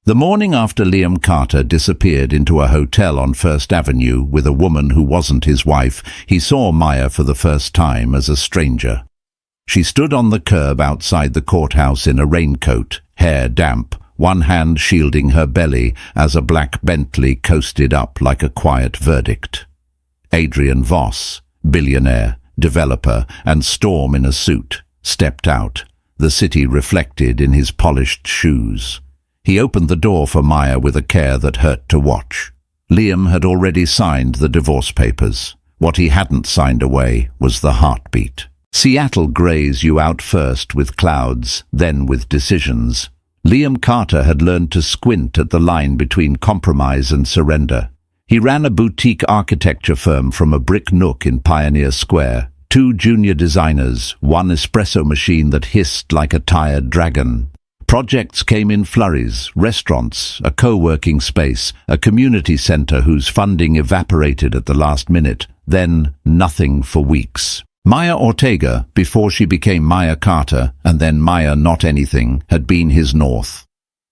The morning after Liam Carter disappeared into a hotel on First Avenue with a woman who wasn't his wife, he saw Maya for the first time as a stranger. She stood on the curb outside the courthouse in a raincoat, hair damp, one hand shielding her belly as a black Bentley coasted up like a quiet verdict. Adrian Voss, billionaire, developer, and Storm in a suit, stepped out, the city reflected in his polished shoes. He opened the door for Maya with a care that hurt to watch. Liam had already signed the divorce papers. What he hadn't signed away was the heartbeat. Seattle grays you out first with clouds, then with decisions. Liam Carter had learned to squint at the line between compromise and surrender. He ran a boutique architecture firm from a brick nook in Pioneer Square. 2 junior designers, 1 espresso machine that hissed like a tired dragon. Projects came in flurries: restaurants, a co-working space, a community center whose funding evaporated at the last minute, then nothing for weeks. Maya Ortega, before she became Maya Carter, and then Maya Not Anything, had been his north.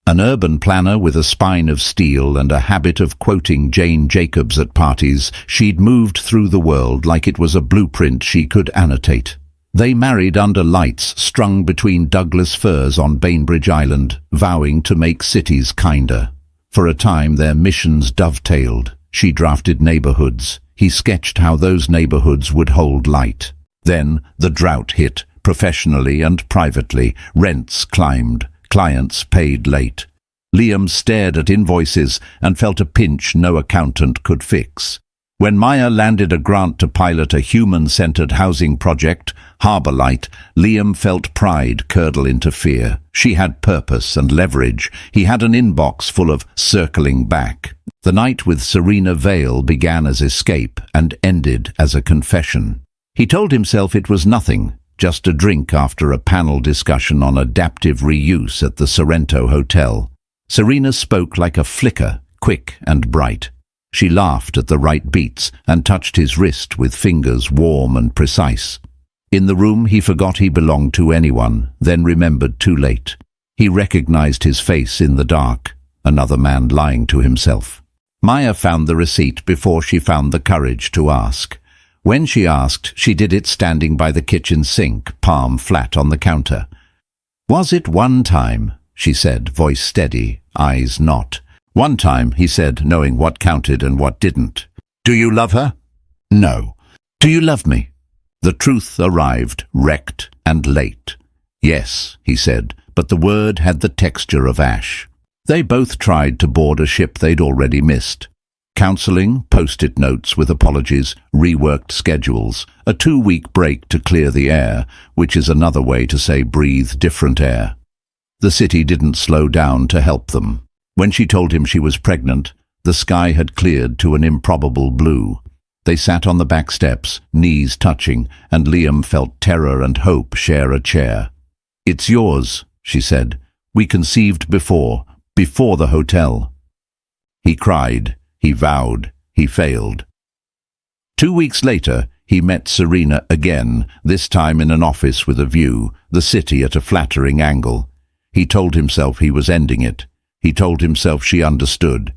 An urban planner with a spine of steel and a habit of quoting Jane Jacobs at parties, she'd moved through the world like it was a blueprint she could annotate. They married under lights strung between Douglas firs on Bainbridge Island, vowing to make cities kinder. For a time their missions dovetailed. She drafted neighborhoods. He sketched how those neighborhoods would hold light. Then the drought hit, professionally and privately. Rents climbed. Clients paid late. Liam stared at invoices and felt a pinch no accountant could fix. When Maya landed a grant to pilot a human-centered housing project, Harbor Light, Liam felt pride curdle into fear. She had purpose and leverage. He had an inbox full of circling back. The night with Serena Vale began as escape and ended as a confession. He told himself it was nothing, just a drink after a panel discussion on adaptive reuse at the Sorrento Hotel. Serena spoke like a flicker, quick and bright. She laughed at the right beats and touched his wrist with fingers warm and precise. In the room he forgot he belonged to anyone, then remembered too late. He recognized his face in the dark, another man lying to himself. Maya found the receipt before she found the courage to ask. When she asked, she did it standing by the kitchen sink, palm flat on the counter. "Was it one time?" she said, voice steady, eyes not. "One time," he said, knowing what counted and what didn't. "Do you love her?" "No." "Do you love me?" The truth arrived, wrecked and late. "Yes," he said, but the word had the texture of ash. They both tried to board a ship they'd already missed. Counseling, post-it notes with apologies, reworked schedules, a 2-week break to clear the air, which is another way to say breathe different air. The city didn't slow down to help them. When she told him she was pregnant, the sky had cleared to an improbable blue. They sat on the back steps, knees touching, and Liam felt terror and hope share a chair. "It's yours," she said. "We conceived before the hotel." He cried, he vowed, he failed. 2 weeks later, he met Serena again, this time in an office with a view, the city at a flattering angle. He told himself he was ending it. He told himself she understood.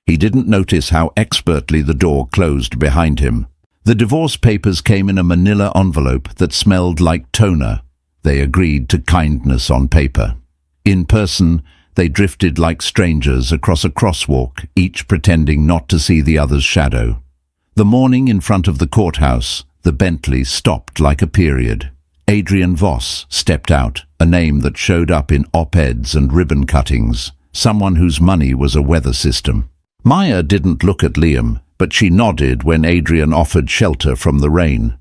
He didn't notice how expertly the door closed behind him. The divorce papers came in a manila envelope that smelled like toner. They agreed to kindness on paper. In person, they drifted like strangers across a crosswalk, each pretending not to see the other's shadow. The morning in front of the courthouse, the Bentley stopped like a period. Adrian Voss stepped out, a name that showed up in op-eds and ribbon cuttings. Someone whose money was a weather system. Maya didn't look at Liam, but she nodded when Adrian offered shelter from the rain.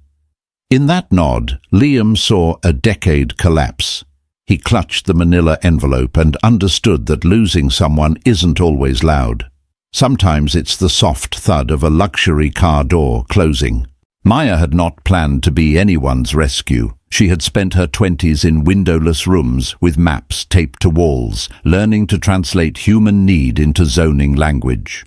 In that nod, Liam saw a decade collapse. He clutched the manila envelope and understood that losing someone isn't always loud. Sometimes it's the soft thud of a luxury car door closing. Maya had not planned to be anyone's rescue. She had spent her 20s in windowless rooms with maps taped to walls, learning to translate human need into zoning language.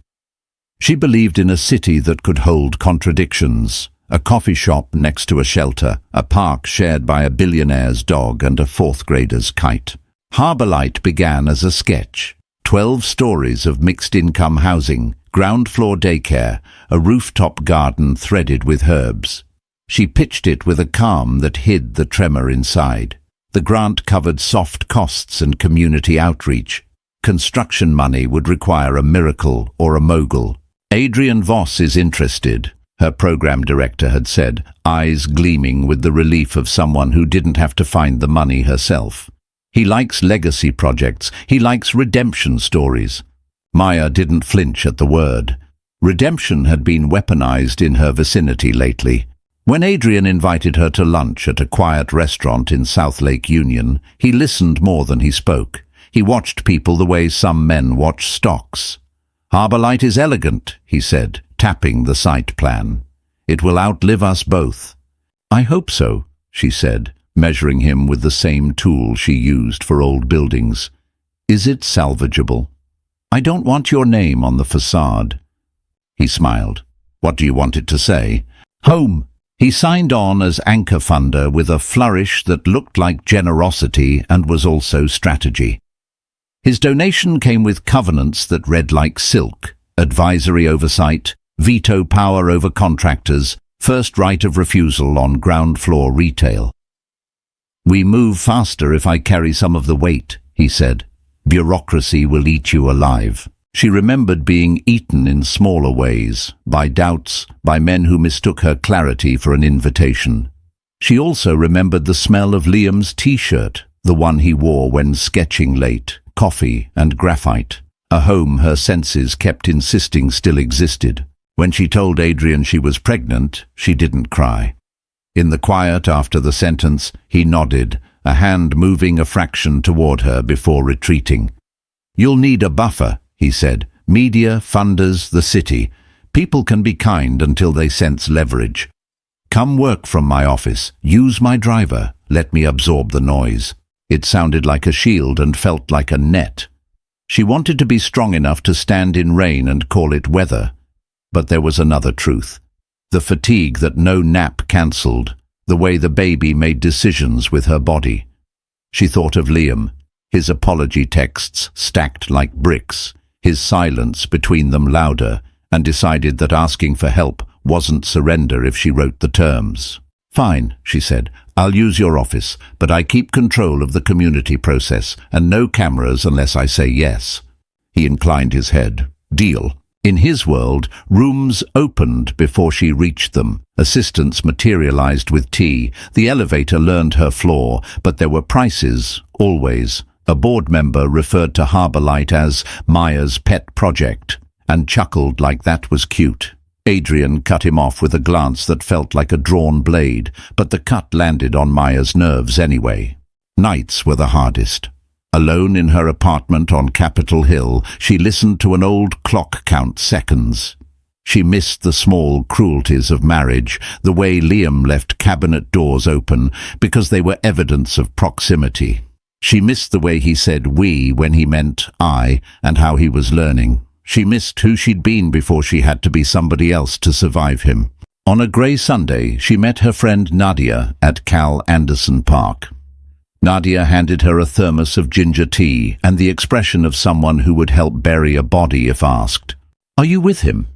She believed in a city that could hold contradictions. A coffee shop next to a shelter, a park shared by a billionaire's dog and a 4th grader's kite. Harbor Light began as a sketch. 12 stories of mixed-income housing, ground-floor daycare, a rooftop garden threaded with herbs. She pitched it with a calm that hid the tremor inside. The grant covered soft costs and community outreach. Construction money would require a miracle or a mogul. "Adrian Voss is interested," her program director had said, eyes gleaming with the relief of someone who didn't have to find the money herself. "He likes legacy projects. He likes redemption stories." Maya didn't flinch at the word. Redemption had been weaponized in her vicinity lately. When Adrian invited her to lunch at a quiet restaurant in South Lake Union, he listened more than he spoke. He watched people the way some men watch stocks. "Harbour Light is elegant," he said, tapping the site plan. "It will outlive us both." "I hope so," she said, measuring him with the same tool she used for old buildings. "Is it salvageable?" "I don't want your name on the facade." He smiled. "What do you want it to say?" "Home." He signed on as anchor funder with a flourish that looked like generosity and was also strategy. His donation came with covenants that read like silk: advisory oversight, veto power over contractors, first right of refusal on ground floor retail. "We move faster if I carry some of the weight," he said. "Bureaucracy will eat you alive." She remembered being eaten in smaller ways, by doubts, by men who mistook her clarity for an invitation. She also remembered the smell of Liam's T-shirt, the one he wore when sketching late, coffee and graphite, a home her senses kept insisting still existed. When she told Adrian she was pregnant, she didn't cry. In the quiet after the sentence, he nodded, a hand moving a fraction toward her before retreating. "You'll need a buffer," he said. "Media, funders, the city. People can be kind until they sense leverage. Come work from my office. Use my driver. Let me absorb the noise." It sounded like a shield and felt like a net. She wanted to be strong enough to stand in rain and call it weather. But there was another truth. The fatigue that no nap cancelled, the way the baby made decisions with her body. She thought of Liam, his apology texts stacked like bricks, his silence between them louder, and decided that asking for help wasn't surrender if she wrote the terms. "Fine," she said. "I'll use your office, but I keep control of the community process, and no cameras unless I say yes." He inclined his head. "Deal." In his world, rooms opened before she reached them. Assistants materialized with tea. The elevator learned her floor, but there were prices, always. A board member referred to Harbour Light as Maya's pet project, and chuckled like that was cute. Adrian cut him off with a glance that felt like a drawn blade, but the cut landed on Maya's nerves anyway. Nights were the hardest. Alone in her apartment on Capitol Hill, she listened to an old clock count seconds. She missed the small cruelties of marriage, the way Liam left cabinet doors open because they were evidence of proximity. She missed the way he said "we" when he meant "I," and how he was learning. She missed who she'd been before she had to be somebody else to survive him. On a grey Sunday, she met her friend Nadia at Cal Anderson Park. Nadia handed her a thermos of ginger tea and the expression of someone who would help bury a body if asked. "Are you with him?"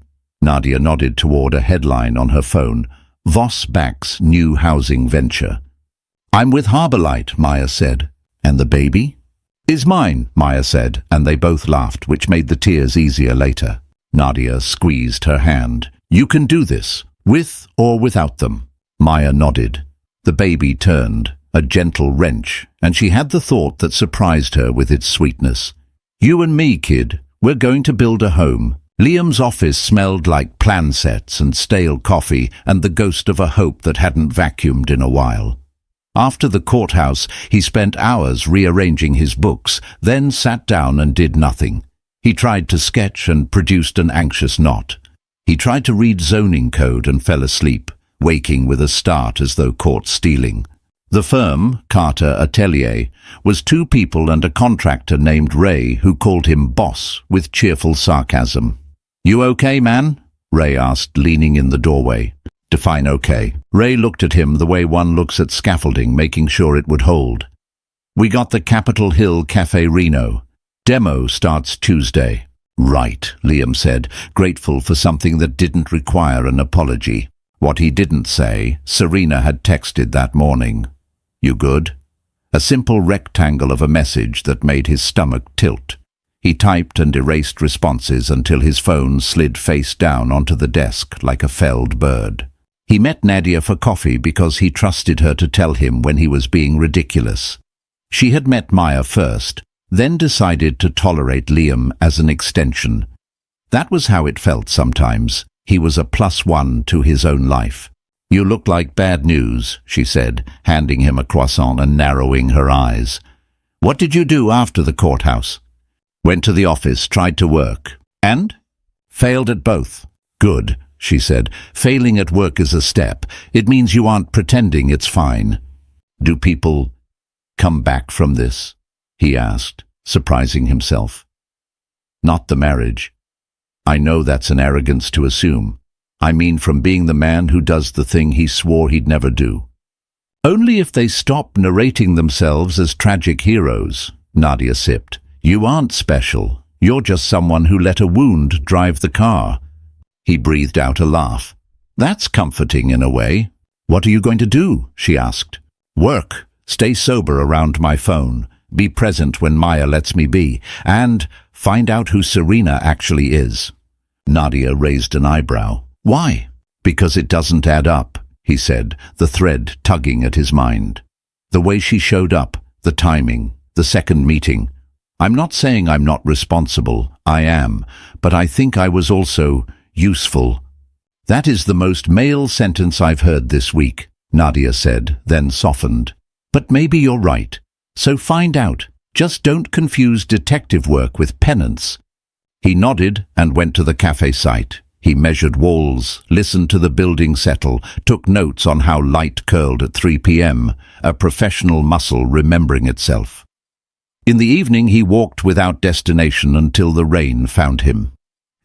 Nadia nodded toward a headline on her phone. "Voss backs new housing venture." "I'm with Harbour Light," Maya said. "And the baby?" "Is mine," Maya said, and they both laughed, which made the tears easier later. Nadia squeezed her hand. "You can do this, with or without them." Maya nodded. The baby turned, a gentle wrench, and she had the thought that surprised her with its sweetness. "You and me, kid, we're going to build a home." Liam's office smelled like plan sets and stale coffee and the ghost of a hope that hadn't vacuumed in a while. After the courthouse, he spent hours rearranging his books, then sat down and did nothing. He tried to sketch and produced an anxious knot. He tried to read zoning code and fell asleep, waking with a start as though caught stealing. The firm, Carter Atelier, was two people and a contractor named Ray who called him boss with cheerful sarcasm. "You okay, man?" Ray asked, leaning in the doorway. "Define okay." Ray looked at him the way one looks at scaffolding, making sure it would hold. "We got the Capitol Hill Cafe Reno. Demo starts Tuesday. Right, Liam said, grateful for something that didn't require an apology. What he didn't say, Serena had texted that morning. You good? A simple rectangle of a message that made his stomach tilt. He typed and erased responses until his phone slid face down onto the desk like a felled bird. He met Nadia for coffee because he trusted her to tell him when he was being ridiculous. She had met Maya first, then decided to tolerate Liam as an extension. That was how it felt sometimes. He was a +1 to his own life. You look like bad news, she said, handing him a croissant and narrowing her eyes. What did you do after the courthouse? Went to the office, tried to work. And? Failed at both. Good, she said. Failing at work is a step. It means you aren't pretending it's fine. Do people come back from this? He asked, surprising himself. Not the marriage. I know that's an arrogance to assume. I mean from being the man who does the thing he swore he'd never do. Only if they stop narrating themselves as tragic heroes, Nadia sipped. You aren't special. You're just someone who let a wound drive the car. He breathed out a laugh. That's comforting in a way. What are you going to do? She asked. Work. Stay sober around my phone. Be present when Maya lets me be. And find out who Serena actually is. Nadia raised an eyebrow. Why? Because it doesn't add up, he said, the thread tugging at his mind. The way she showed up, the timing, the second meeting. I'm not saying I'm not responsible, I am, but I think I was also useful. That is the most male sentence I've heard this week, Nadia said, then softened. But maybe you're right. So find out. Just don't confuse detective work with penance. He nodded and went to the cafe site. He measured walls, listened to the building settle, took notes on how light curled at 3 p.m., a professional muscle remembering itself. In the evening he walked without destination until the rain found him.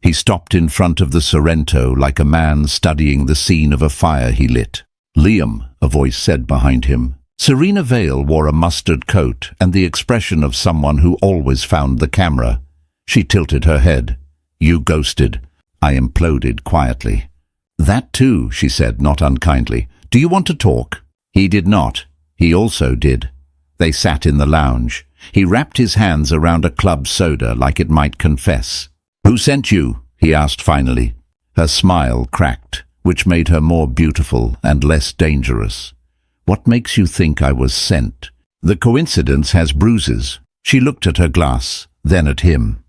He stopped in front of the Sorrento like a man studying the scene of a fire he lit. Liam, a voice said behind him. Serena Vale wore a mustard coat and the expression of someone who always found the camera. She tilted her head. You ghosted. I imploded quietly. That too, she said, not unkindly. Do you want to talk? He did not. He also did. They sat in the lounge. He wrapped his hands around a club soda like it might confess. Who sent you? He asked finally. Her smile cracked, which made her more beautiful and less dangerous. What makes you think I was sent? The coincidence has bruises. She looked at her glass, then at him.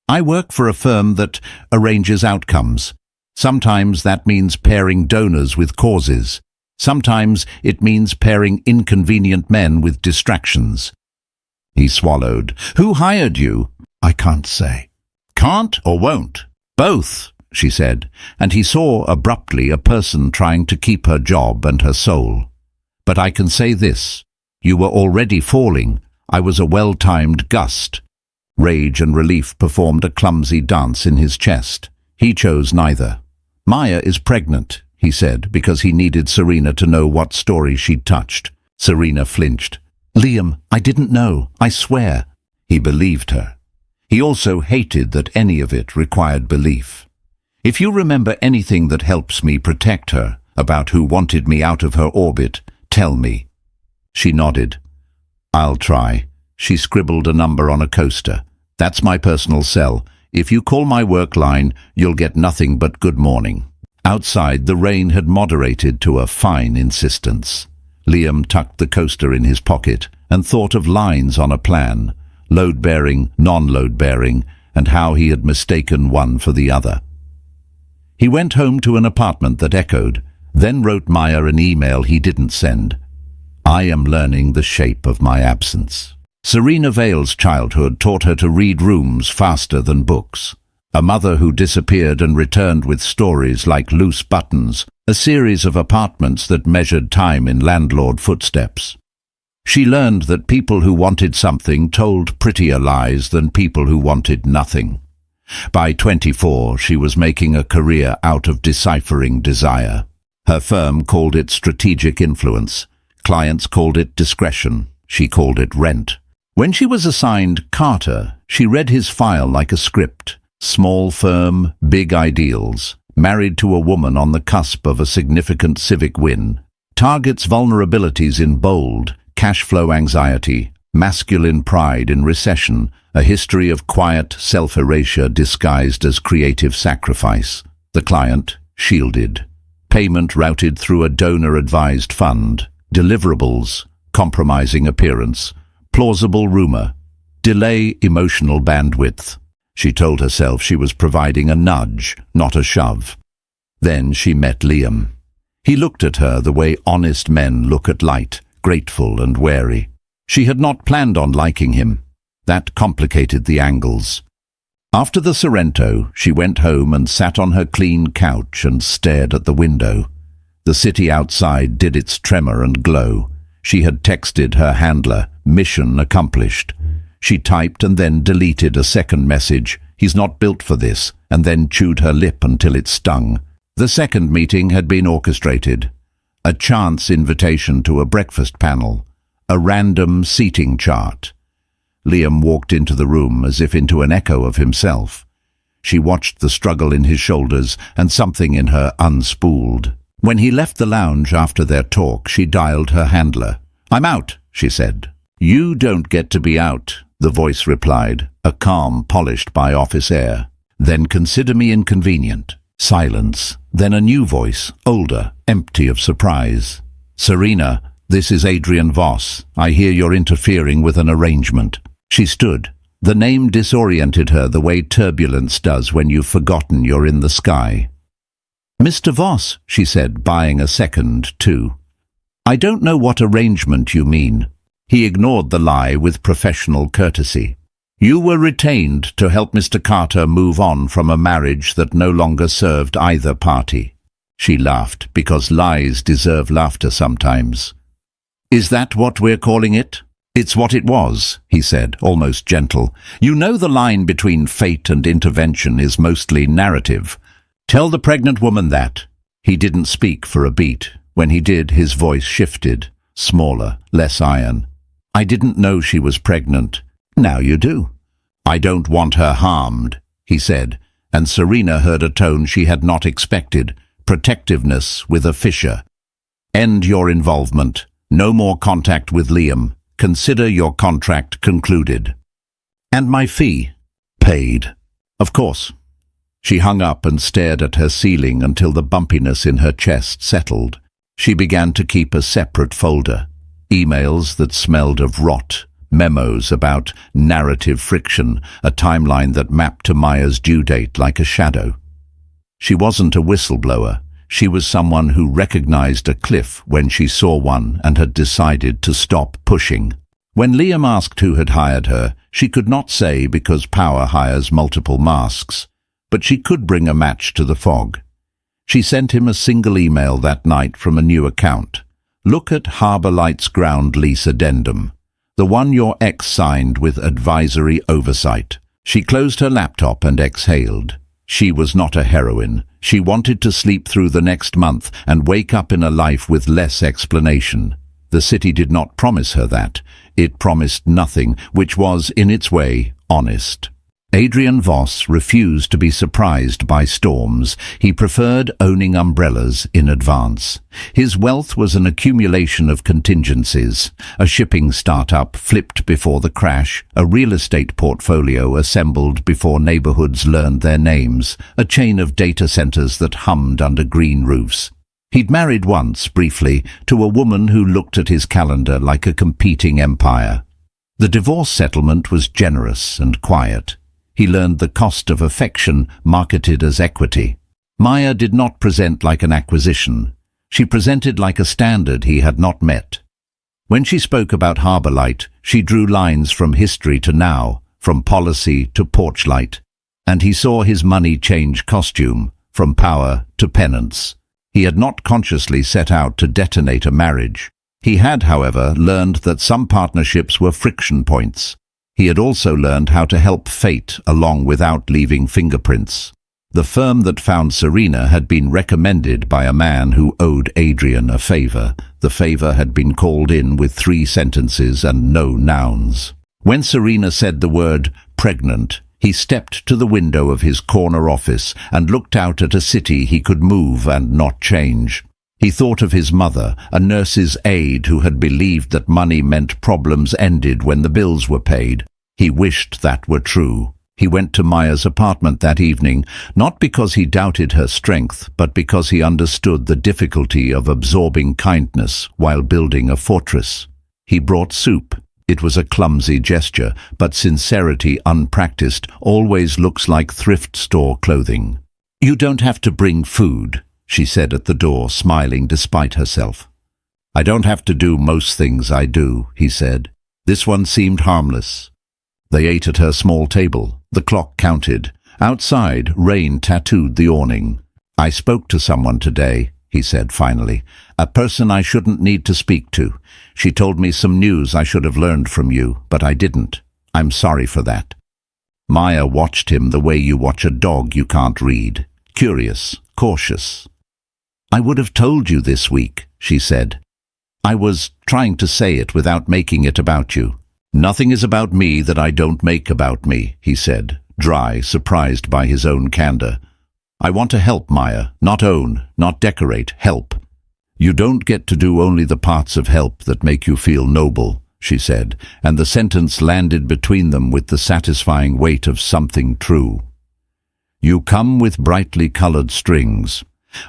I work for a firm that arranges outcomes. Sometimes that means pairing donors with causes. Sometimes it means pairing inconvenient men with distractions. He swallowed. Who hired you? I can't say. Can't or won't? Both, she said, and he saw abruptly a person trying to keep her job and her soul. But I can say this. You were already falling. I was a well-timed gust. Rage and relief performed a clumsy dance in his chest. He chose neither. Maya is pregnant, he said, because he needed Serena to know what story she'd touched. Serena flinched. Liam, I didn't know, I swear. He believed her. He also hated that any of it required belief. If you remember anything that helps me protect her, about who wanted me out of her orbit, tell me. She nodded. I'll try. She scribbled a number on a coaster. That's my personal cell. If you call my work line, you'll get nothing but good morning. Outside, the rain had moderated to a fine insistence. Liam tucked the coaster in his pocket and thought of lines on a plan, load-bearing, non-load-bearing, and how he had mistaken one for the other. He went home to an apartment that echoed, then wrote Maya an email he didn't send. I am learning the shape of my absence. Serena Vale's childhood taught her to read rooms faster than books. A mother who disappeared and returned with stories like Loose Buttons, a series of apartments that measured time in landlord footsteps. She learned that people who wanted something told prettier lies than people who wanted nothing. By 24, she was making a career out of deciphering desire. Her firm called it strategic influence. Clients called it discretion. She called it rent. When she was assigned Carter, she read his file like a script. Small firm, big ideals, married to a woman on the cusp of a significant civic win. Targets vulnerabilities in bold, cash flow anxiety, masculine pride in recession, a history of quiet self-erasure disguised as creative sacrifice. The client, shielded. Payment routed through a donor-advised fund. Deliverables, compromising appearance. Plausible rumor. Delay emotional bandwidth. She told herself she was providing a nudge, not a shove. Then she met Liam. He looked at her the way honest men look at light, grateful and wary. She had not planned on liking him. That complicated the angles. After the Sorrento, she went home and sat on her clean couch and stared at the window. The city outside did its tremor and glow. She had texted her handler, mission accomplished. She typed and then deleted a second message, he's not built for this, and then chewed her lip until it stung. The second meeting had been orchestrated. A chance invitation to a breakfast panel. A random seating chart. Liam walked into the room as if into an echo of himself. She watched the struggle in his shoulders and something in her unspooled. When he left the lounge after their talk, she dialed her handler. "I'm out," she said. "You don't get to be out," the voice replied, a calm polished by office air. "Then consider me inconvenient." Silence. Then a new voice, older, empty of surprise. "Serena, this is Adrian Voss. I hear you're interfering with an arrangement." She stood. The name disoriented her the way turbulence does when you've forgotten you're in the sky. "Mr. Voss," she said, buying a second, too. "I don't know what arrangement you mean." He ignored the lie with professional courtesy. "You were retained to help Mr. Carter move on from a marriage that no longer served either party." She laughed, because lies deserve laughter sometimes. "Is that what we're calling it?" "It's what it was," he said, almost gentle. "You know the line between fate and intervention is mostly narrative. Tell the pregnant woman that." He didn't speak for a beat. When he did, his voice shifted, smaller, less iron. "I didn't know she was pregnant. Now you do." "I don't want her harmed," he said, and Serena heard a tone she had not expected, protectiveness with a fissure. "End your involvement. No more contact with Liam. Consider your contract concluded." "And my fee?" "Paid." "Of course." She hung up and stared at her ceiling until the bumpiness in her chest settled. She began to keep a separate folder. Emails that smelled of rot, memos about narrative friction, a timeline that mapped to Maya's due date like a shadow. She wasn't a whistleblower. She was someone who recognized a cliff when she saw one and had decided to stop pushing. When Liam asked who had hired her, she could not say because power hires multiple masks, but she could bring a match to the fog. She sent him a single email that night from a new account. "Look at Harbour Light's ground lease addendum, the one your ex signed with advisory oversight." She closed her laptop and exhaled. She was not a heroine. She wanted to sleep through the next month and wake up in a life with less explanation. The city did not promise her that. It promised nothing, which was, in its way, honest. Adrian Voss refused to be surprised by storms. He preferred owning umbrellas in advance. His wealth was an accumulation of contingencies. A shipping startup flipped before the crash, a real estate portfolio assembled before neighborhoods learned their names, a chain of data centers that hummed under green roofs. He'd married once, briefly, to a woman who looked at his calendar like a competing empire. The divorce settlement was generous and quiet. He learned the cost of affection marketed as equity. Maya did not present like an acquisition. She presented like a standard he had not met. When she spoke about Harbour Light, she drew lines from history to now, from policy to porch light, and he saw his money change costume, from power to penance. He had not consciously set out to detonate a marriage. He had, however, learned that some partnerships were friction points. He had also learned how to help fate along without leaving fingerprints. The firm that found Serena had been recommended by a man who owed Adrian a favor. The favor had been called in with 3 sentences and no nouns. When Serena said the word pregnant, he stepped to the window of his corner office and looked out at a city he could move and not change. He thought of his mother, a nurse's aide who had believed that money meant problems ended when the bills were paid. He wished that were true. He went to Maya's apartment that evening, not because he doubted her strength, but because he understood the difficulty of absorbing kindness while building a fortress. He brought soup. It was a clumsy gesture, but sincerity unpracticed always looks like thrift store clothing. "You don't have to bring food," she said at the door, smiling despite herself. "I don't have to do most things I do," he said. This one seemed harmless. They ate at her small table. The clock counted. Outside, rain tattooed the awning. "I spoke to someone today," he said finally. "A person I shouldn't need to speak to. She told me some news I should have learned from you, but I didn't. I'm sorry for that." Maya watched him the way you watch a dog you can't read. Curious, cautious. "I would have told you this week," she said. "I was trying to say it without making it about you." "Nothing is about me that I don't make about me," he said, dry, surprised by his own candor. "I want to help, Maya, not own, not decorate, help." "You don't get to do only the parts of help that make you feel noble," she said, and the sentence landed between them with the satisfying weight of something true. "You come with brightly colored strings.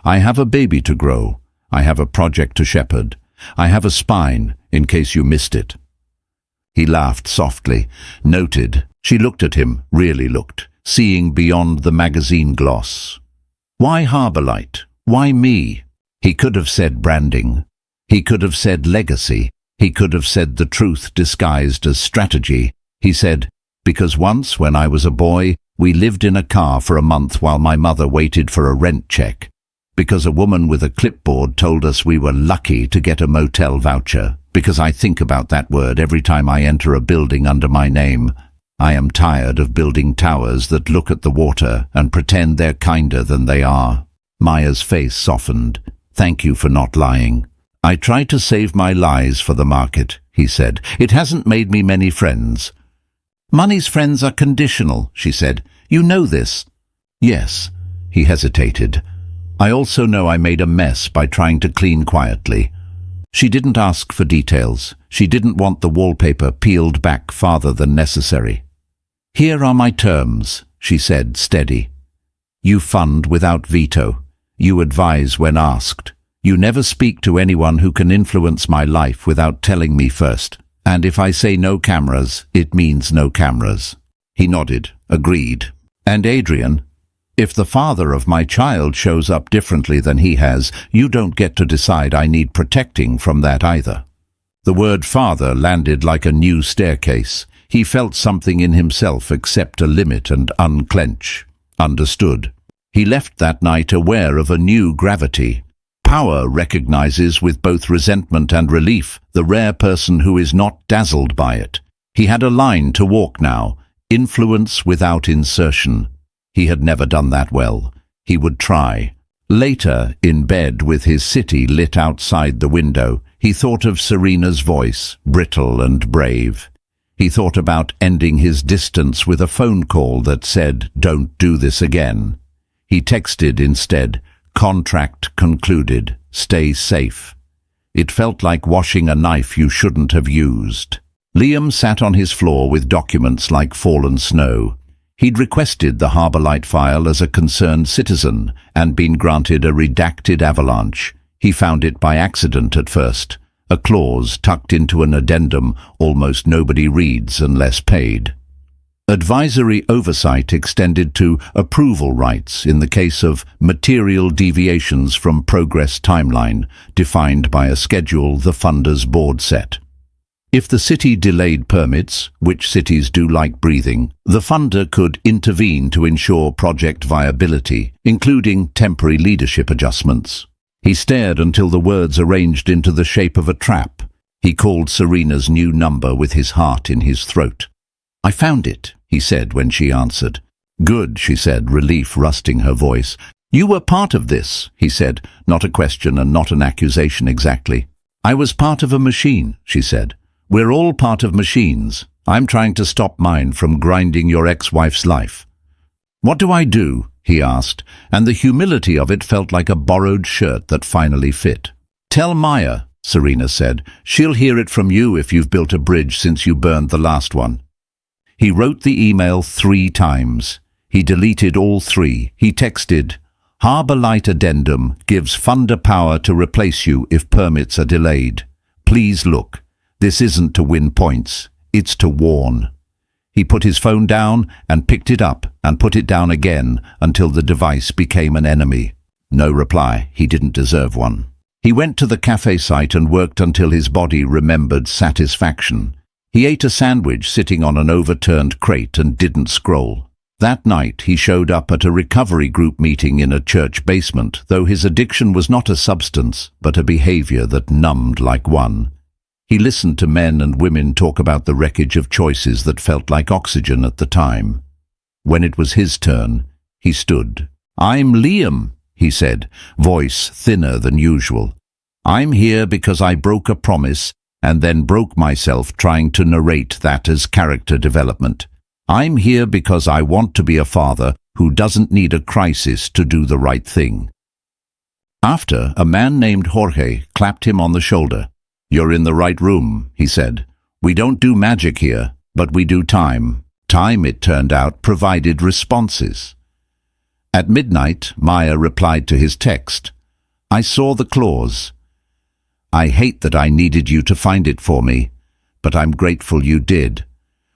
I have a baby to grow. I have a project to shepherd. I have a spine, in case you missed it." He laughed softly, noted. She looked at him, really looked, seeing beyond the magazine gloss. "Why Harbor Light? Why me?" He could have said branding. He could have said legacy. He could have said the truth disguised as strategy. He said, "Because once, when I was a boy, we lived in a car for a month while my mother waited for a rent check. Because a woman with a clipboard told us we were lucky to get a motel voucher. Because I think about that word every time I enter a building under my name. I am tired of building towers that look at the water and pretend they're kinder than they are." Maya's face softened. "Thank you for not lying." "I try to save my lies for the market," he said. "It hasn't made me many friends." "Money's friends are conditional," she said. "You know this." "Yes." He hesitated. "I also know I made a mess by trying to clean quietly." She didn't ask for details. She didn't want the wallpaper peeled back farther than necessary. "Here are my terms," she said, steady. "You fund without veto. You advise when asked. You never speak to anyone who can influence my life without telling me first. And if I say no cameras, it means no cameras." He nodded, agreed. "And Adrian, if the father of my child shows up differently than he has, you don't get to decide I need protecting from that either." The word father landed like a new staircase. He felt something in himself accept a limit and unclench. Understood. He left that night aware of a new gravity. Power recognizes with both resentment and relief the rare person who is not dazzled by it. He had a line to walk now, influence without insertion. He had never done that well. He would try. Later, in bed with his city lit outside the window, he thought of Serena's voice, brittle and brave. He thought about ending his distance with a phone call that said, "Don't do this again." He texted instead, "Contract concluded. Stay safe." It felt like washing a knife you shouldn't have used. Liam sat on his floor with documents like fallen snow. He'd requested the Harbor Light file as a concerned citizen and been granted a redacted avalanche. He found it by accident at first, a clause tucked into an addendum almost nobody reads unless paid. Advisory oversight extended to approval rights in the case of material deviations from progress timeline, defined by a schedule the funder's board set. If the city delayed permits, which cities do like breathing, the funder could intervene to ensure project viability, including temporary leadership adjustments. He stared until the words arranged into the shape of a trap. He called Serena's new number with his heart in his throat. "I found it," he said when she answered. "Good," she said, relief rusting her voice. "You were part of this," he said, not a question and not an accusation exactly. "I was part of a machine," she said. "We're all part of machines. I'm trying to stop mine from grinding your ex-wife's life." "What do I do?" he asked, and the humility of it felt like a borrowed shirt that finally fit. "Tell Maya," Serena said. "She'll hear it from you if you've built a bridge since you burned the last one." He wrote the email 3 times. He deleted all 3. He texted, "Harbor Light Addendum gives funder power to replace you if permits are delayed. Please look. This isn't to win points. It's to warn." He put his phone down and picked it up and put it down again until the device became an enemy. No reply. He didn't deserve one. He went to the cafe site and worked until his body remembered satisfaction. He ate a sandwich sitting on an overturned crate and didn't scroll. That night he showed up at a recovery group meeting in a church basement, though his addiction was not a substance, but a behavior that numbed like one. He listened to men and women talk about the wreckage of choices that felt like oxygen at the time. When it was his turn, he stood. "I'm Liam," he said, voice thinner than usual. "I'm here because I broke a promise and then broke myself trying to narrate that as character development. I'm here because I want to be a father who doesn't need a crisis to do the right thing." After, a man named Jorge clapped him on the shoulder. "You're in the right room," he said. "We don't do magic here, but we do time." Time, it turned out, provided responses. At midnight, Maya replied to his text. "I saw the clause. I hate that I needed you to find it for me, but I'm grateful you did.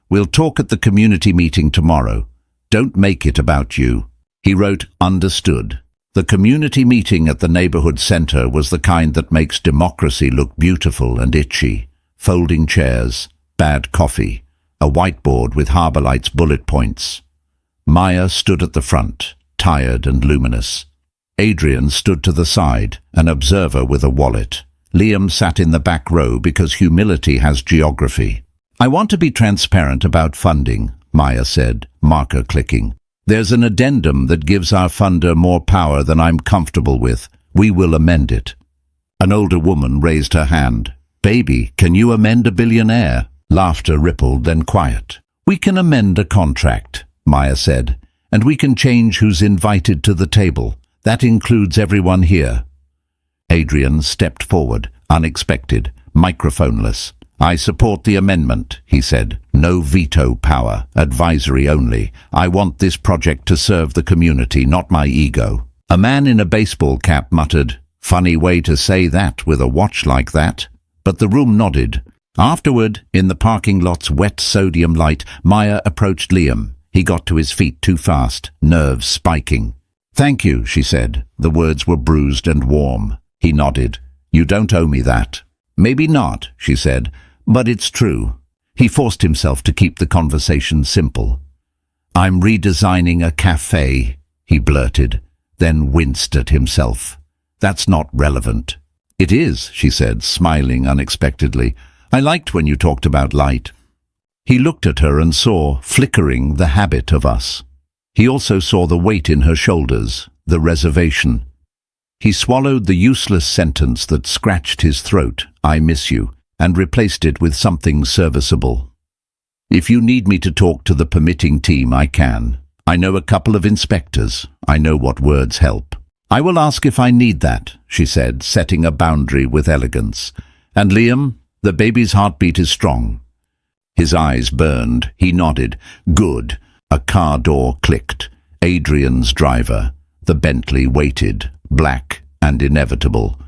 We'll talk at the community meeting tomorrow. Don't make it about you." He wrote, "Understood." The community meeting at the neighborhood center was the kind that makes democracy look beautiful and itchy. Folding chairs, bad coffee, a whiteboard with Harbor Light's bullet points. Maya stood at the front, tired and luminous. Adrian stood to the side, an observer with a wallet. Liam sat in the back row because humility has geography. "I want to be transparent about funding," Maya said, marker clicking. "There's an addendum that gives our funder more power than I'm comfortable with. We will amend it." An older woman raised her hand. "Baby, can you amend a billionaire?" Laughter rippled, then quiet. "We can amend a contract," Maya said, "and we can change who's invited to the table. That includes everyone here." Adrian stepped forward, unexpected, microphoneless. "I support the amendment," he said. "No veto power, advisory only. I want this project to serve the community, not my ego." A man in a baseball cap muttered, "Funny way to say that with a watch like that." But the room nodded. Afterward, in the parking lot's wet sodium light, Maya approached Liam. He got to his feet too fast, nerves spiking. "Thank you," she said. The words were bruised and warm. He nodded. "You don't owe me that." "Maybe not," she said, "but it's true." He forced himself to keep the conversation simple. "I'm redesigning a cafe," he blurted, then winced at himself. "That's not relevant." "It is," she said, smiling unexpectedly. "I liked when you talked about light." He looked at her and saw, flickering, the habit of us. He also saw the weight in her shoulders, the reservation. He swallowed the useless sentence that scratched his throat, "I miss you," and replaced it with something serviceable. "If you need me to talk to the permitting team, I can. I know a couple of inspectors. I know what words help." "I will ask if I need that," she said, setting a boundary with elegance. "And Liam, the baby's heartbeat is strong." His eyes burned. He nodded. "Good." A car door clicked. Adrian's driver. The Bentley waited, black and inevitable.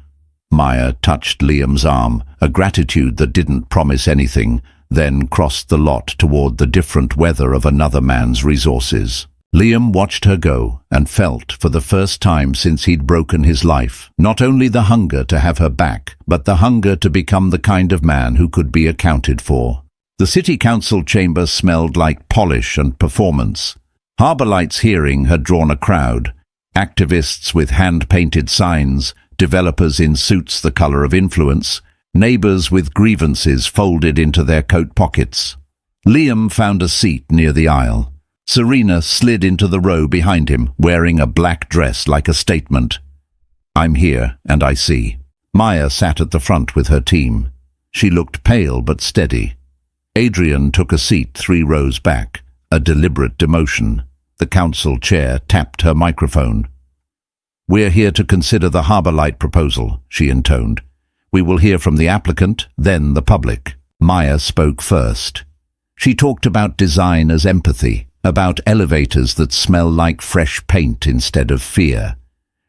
Maya touched Liam's arm, a gratitude that didn't promise anything, then crossed the lot toward the different weather of another man's resources. Liam watched her go and felt, for the first time since he'd broken his life, not only the hunger to have her back, but the hunger to become the kind of man who could be accounted for. The city council chamber smelled like polish and performance. Harbor Light's hearing had drawn a crowd. Activists with hand-painted signs, developers in suits the color of influence, neighbors with grievances folded into their coat pockets. Liam found a seat near the aisle. Serena slid into the row behind him, wearing a black dress like a statement. "I'm here, and I see." Maya sat at the front with her team. She looked pale but steady. Adrian took a seat 3 rows back, a deliberate demotion. The council chair tapped her microphone. "We're here to consider the Harbour Light proposal," she intoned. "We will hear from the applicant, then the public." Maya spoke first. She talked about design as empathy, about elevators that smell like fresh paint instead of fear.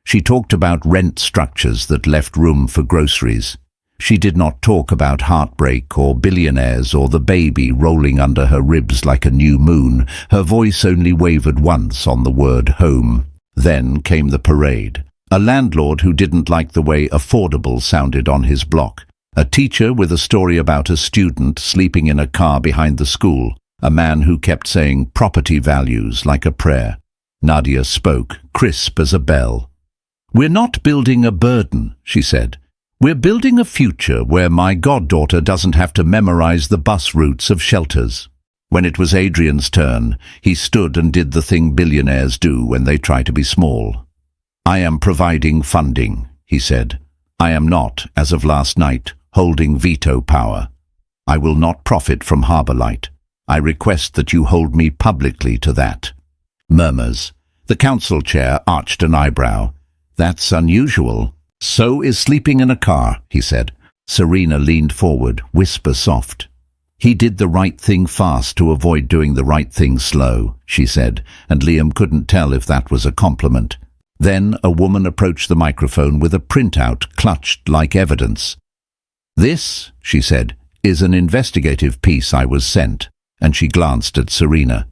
She talked about rent structures that left room for groceries. She did not talk about heartbreak or billionaires or the baby rolling under her ribs like a new moon. Her voice only wavered once on the word home. Then came the parade. A landlord who didn't like the way affordable sounded on his block. A teacher with a story about a student sleeping in a car behind the school. A man who kept saying property values like a prayer. Nadia spoke, crisp as a bell. "We're not building a burden," she said. "We're building a future where my goddaughter doesn't have to memorize the bus routes of shelters." When it was Adrian's turn, he stood and did the thing billionaires do when they try to be small. "I am providing funding," he said. "I am not, as of last night, holding veto power. I will not profit from Harbour Light. I request that you hold me publicly to that." Murmurs. The council chair arched an eyebrow. "That's unusual." "So is sleeping in a car," he said. Serena leaned forward, whisper soft. "He did the right thing fast to avoid doing the right thing slow," she said, and Liam couldn't tell if that was a compliment. Then a woman approached the microphone with a printout clutched like evidence. "This," she said, "is an investigative piece I was sent," and she glanced at Serena.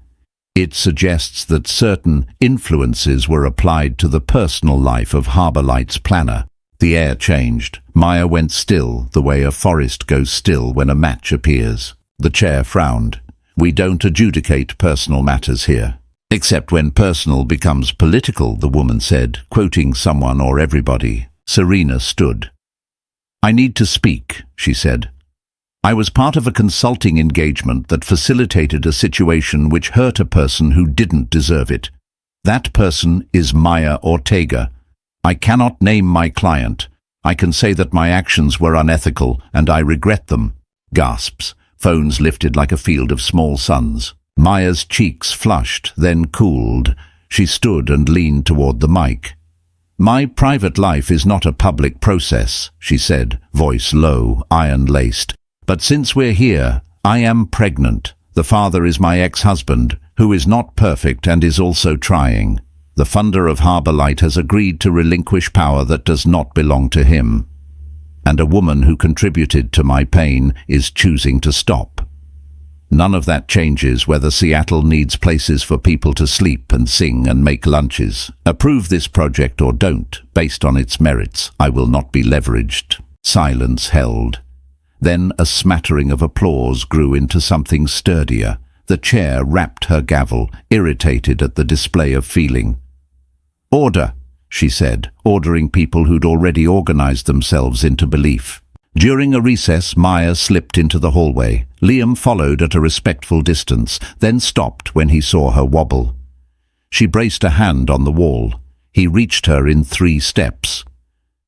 "It suggests that certain influences were applied to the personal life of Harbour Light's planner." The air changed. Maya went still, the way a forest goes still when a match appears. The chair frowned. "We don't adjudicate personal matters here." "Except when personal becomes political," the woman said, quoting someone or everybody. Serena stood. "I need to speak," she said. "I was part of a consulting engagement that facilitated a situation which hurt a person who didn't deserve it. That person is Maya Ortega. I cannot name my client. I can say that my actions were unethical, and I regret them." Gasps. Phones lifted like a field of small suns. Maya's cheeks flushed, then cooled. She stood and leaned toward the mic. "My private life is not a public process," she said, voice low, iron-laced. "But since we're here, I am pregnant. The father is my ex-husband, who is not perfect and is also trying. The funder of Harbour Light has agreed to relinquish power that does not belong to him. And a woman who contributed to my pain is choosing to stop. None of that changes whether Seattle needs places for people to sleep and sing and make lunches. Approve this project or don't, based on its merits. I will not be leveraged." Silence held. Then a smattering of applause grew into something sturdier. The chair rapped her gavel, irritated at the display of feeling. "Order," she said, ordering people who'd already organized themselves into belief. During a recess, Maya slipped into the hallway. Liam followed at a respectful distance, then stopped when he saw her wobble. She braced a hand on the wall. He reached her in 3 steps.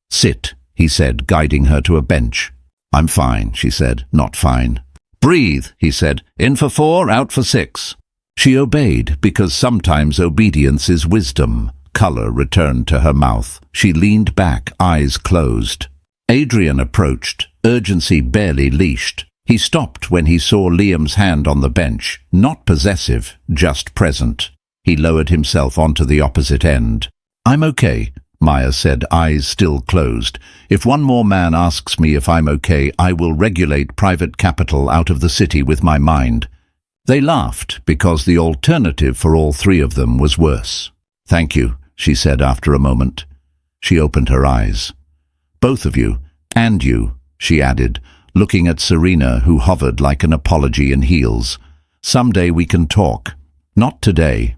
"Sit," he said, guiding her to a bench. "I'm fine," she said, "not fine." "Breathe," he said, "in for 4, out for 6. She obeyed, because sometimes obedience is wisdom. Color returned to her mouth. She leaned back, eyes closed. Adrian approached, urgency barely leashed. He stopped when he saw Liam's hand on the bench, not possessive, just present. He lowered himself onto the opposite end. "I'm okay," Maya said, eyes still closed. "If one more man asks me if I'm okay, I will regulate private capital out of the city with my mind." They laughed, because the alternative for all 3 of them was worse. "Thank you," she said after a moment. She opened her eyes. "Both of you, and you," she added, looking at Serena, who hovered like an apology in heels. "Someday we can talk. Not today."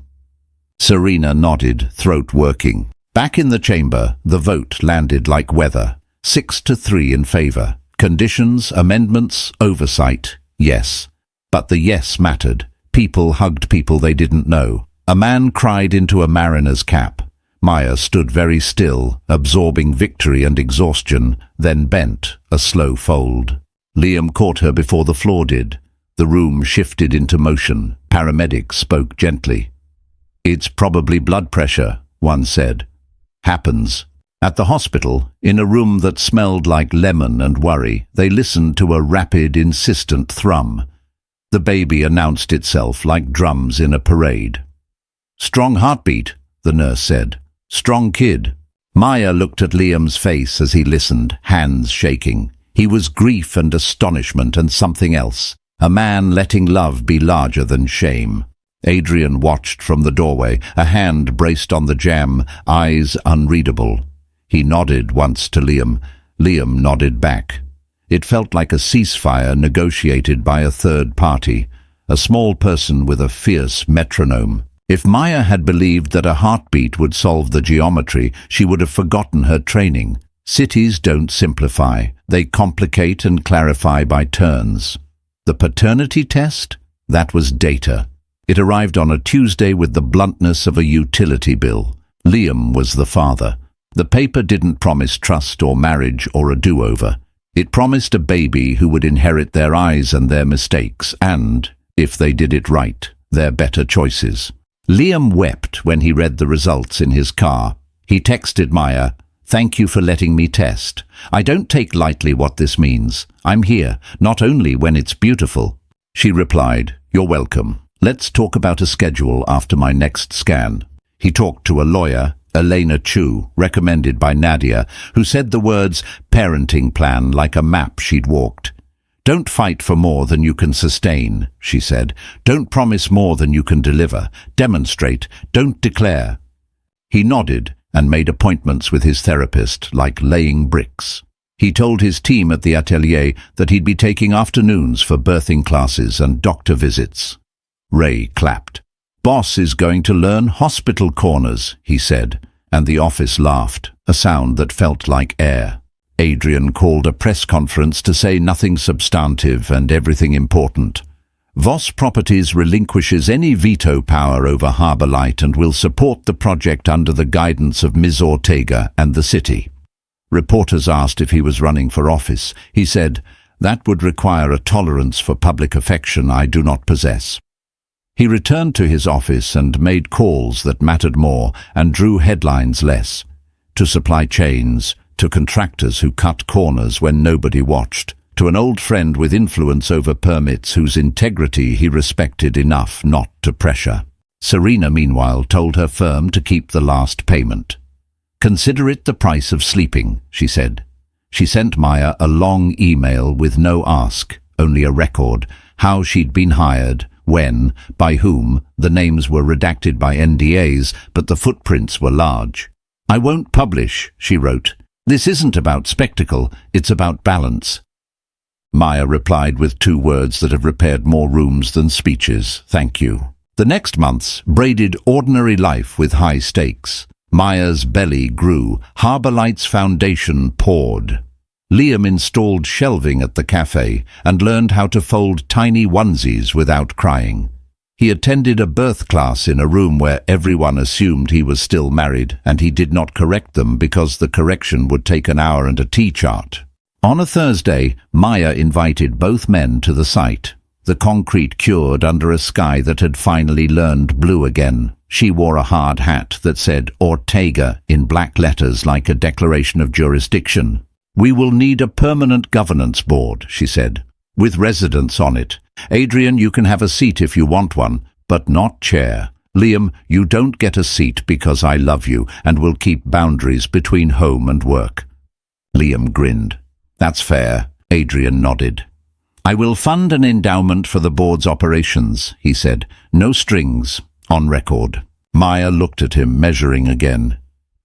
Serena nodded, throat working. Back in the chamber, the vote landed like weather. 6-3 in favor. Conditions, amendments, oversight, yes. But the yes mattered. People hugged people they didn't know. A man cried into a mariner's cap. Maya stood very still, absorbing victory and exhaustion, then bent, a slow fold. Liam caught her before the floor did. The room shifted into motion. Paramedics spoke gently. "It's probably blood pressure," one said. "Happens." At the hospital, in a room that smelled like lemon and worry, they listened to a rapid, insistent thrum. The baby announced itself like drums in a parade. "Strong heartbeat," the nurse said. "Strong kid." Maya looked at Liam's face as he listened, hands shaking. He was grief and astonishment and something else. A man letting love be larger than shame. Adrian watched from the doorway, a hand braced on the jamb, eyes unreadable. He nodded once to Liam. Liam nodded back. It felt like a ceasefire negotiated by a third party, a small person with a fierce metronome. If Maya had believed that a heartbeat would solve the geometry, she would have forgotten her training. Cities don't simplify. They complicate and clarify by turns. The paternity test? That was data. It arrived on a Tuesday with the bluntness of a utility bill. Liam was the father. The paper didn't promise trust or marriage or a do-over. It promised a baby who would inherit their eyes and their mistakes and, if they did it right, their better choices. Liam wept when he read the results in his car. He texted Maya, "Thank you for letting me test. I don't take lightly what this means. I'm here, not only when it's beautiful." She replied, "You're welcome. Let's talk about a schedule after my next scan." He talked to a lawyer, Elena Chu, recommended by Nadia, who said the words parenting plan like a map she'd walked. "Don't fight for more than you can sustain," she said. "Don't promise more than you can deliver. Demonstrate. Don't declare." He nodded and made appointments with his therapist like laying bricks. He told his team at the atelier that he'd be taking afternoons for birthing classes and doctor visits. Ray clapped. "Boss is going to learn hospital corners," he said, and the office laughed, a sound that felt like air. Adrian called a press conference to say nothing substantive and everything important. Voss Properties relinquishes any veto power over Harbour Light and will support the project under the guidance of Ms. Ortega and the city. Reporters asked if he was running for office. He said, "That would require a tolerance for public affection I do not possess." He returned to his office and made calls that mattered more and drew headlines less. To supply chains, to contractors who cut corners when nobody watched, to an old friend with influence over permits whose integrity he respected enough not to pressure. Serena, meanwhile, told her firm to keep the last payment. "Consider it the price of sleeping," she said. She sent Maya a long email with no ask, only a record, how she'd been hired, when, by whom. The names were redacted by NDAs, but the footprints were large. "I won't publish," she wrote. "This isn't about spectacle, it's about balance." Maya replied with 2 words that have repaired more rooms than speeches: "Thank you." The next months braided ordinary life with high stakes. Maya's belly grew. Harbour Light's foundation poured. Liam installed shelving at the cafe and learned how to fold tiny onesies without crying. He attended a birth class in a room where everyone assumed he was still married, and he did not correct them because the correction would take an hour and a T-chart. On a Thursday, Maya invited both men to the site. The concrete cured under a sky that had finally learned blue again. She wore a hard hat that said Ortega in black letters like a declaration of jurisdiction. "We will need a permanent governance board," she said, "with residents on it. Adrian, you can have a seat if you want one, but not chair. Liam, you don't get a seat because I love you and will keep boundaries between home and work." Liam grinned. "That's fair." Adrian nodded. "I will fund an endowment for the board's operations," he said. "No strings, on record." Maya looked at him, measuring again.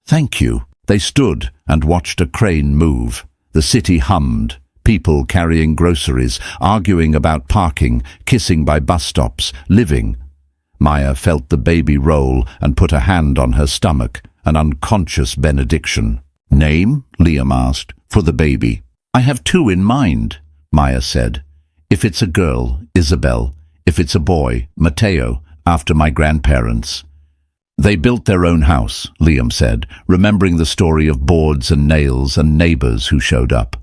"Thank you." They stood and watched a crane move. The city hummed. People carrying groceries, arguing about parking, kissing by bus stops, living. Maya felt the baby roll and put a hand on her stomach, an unconscious benediction. "Name?" Liam asked. "For the baby." "I have 2 in mind," Maya said. "If it's a girl, Isabel. If it's a boy, Mateo, after my grandparents." "They built their own house," Liam said, remembering the story of boards and nails and neighbors who showed up.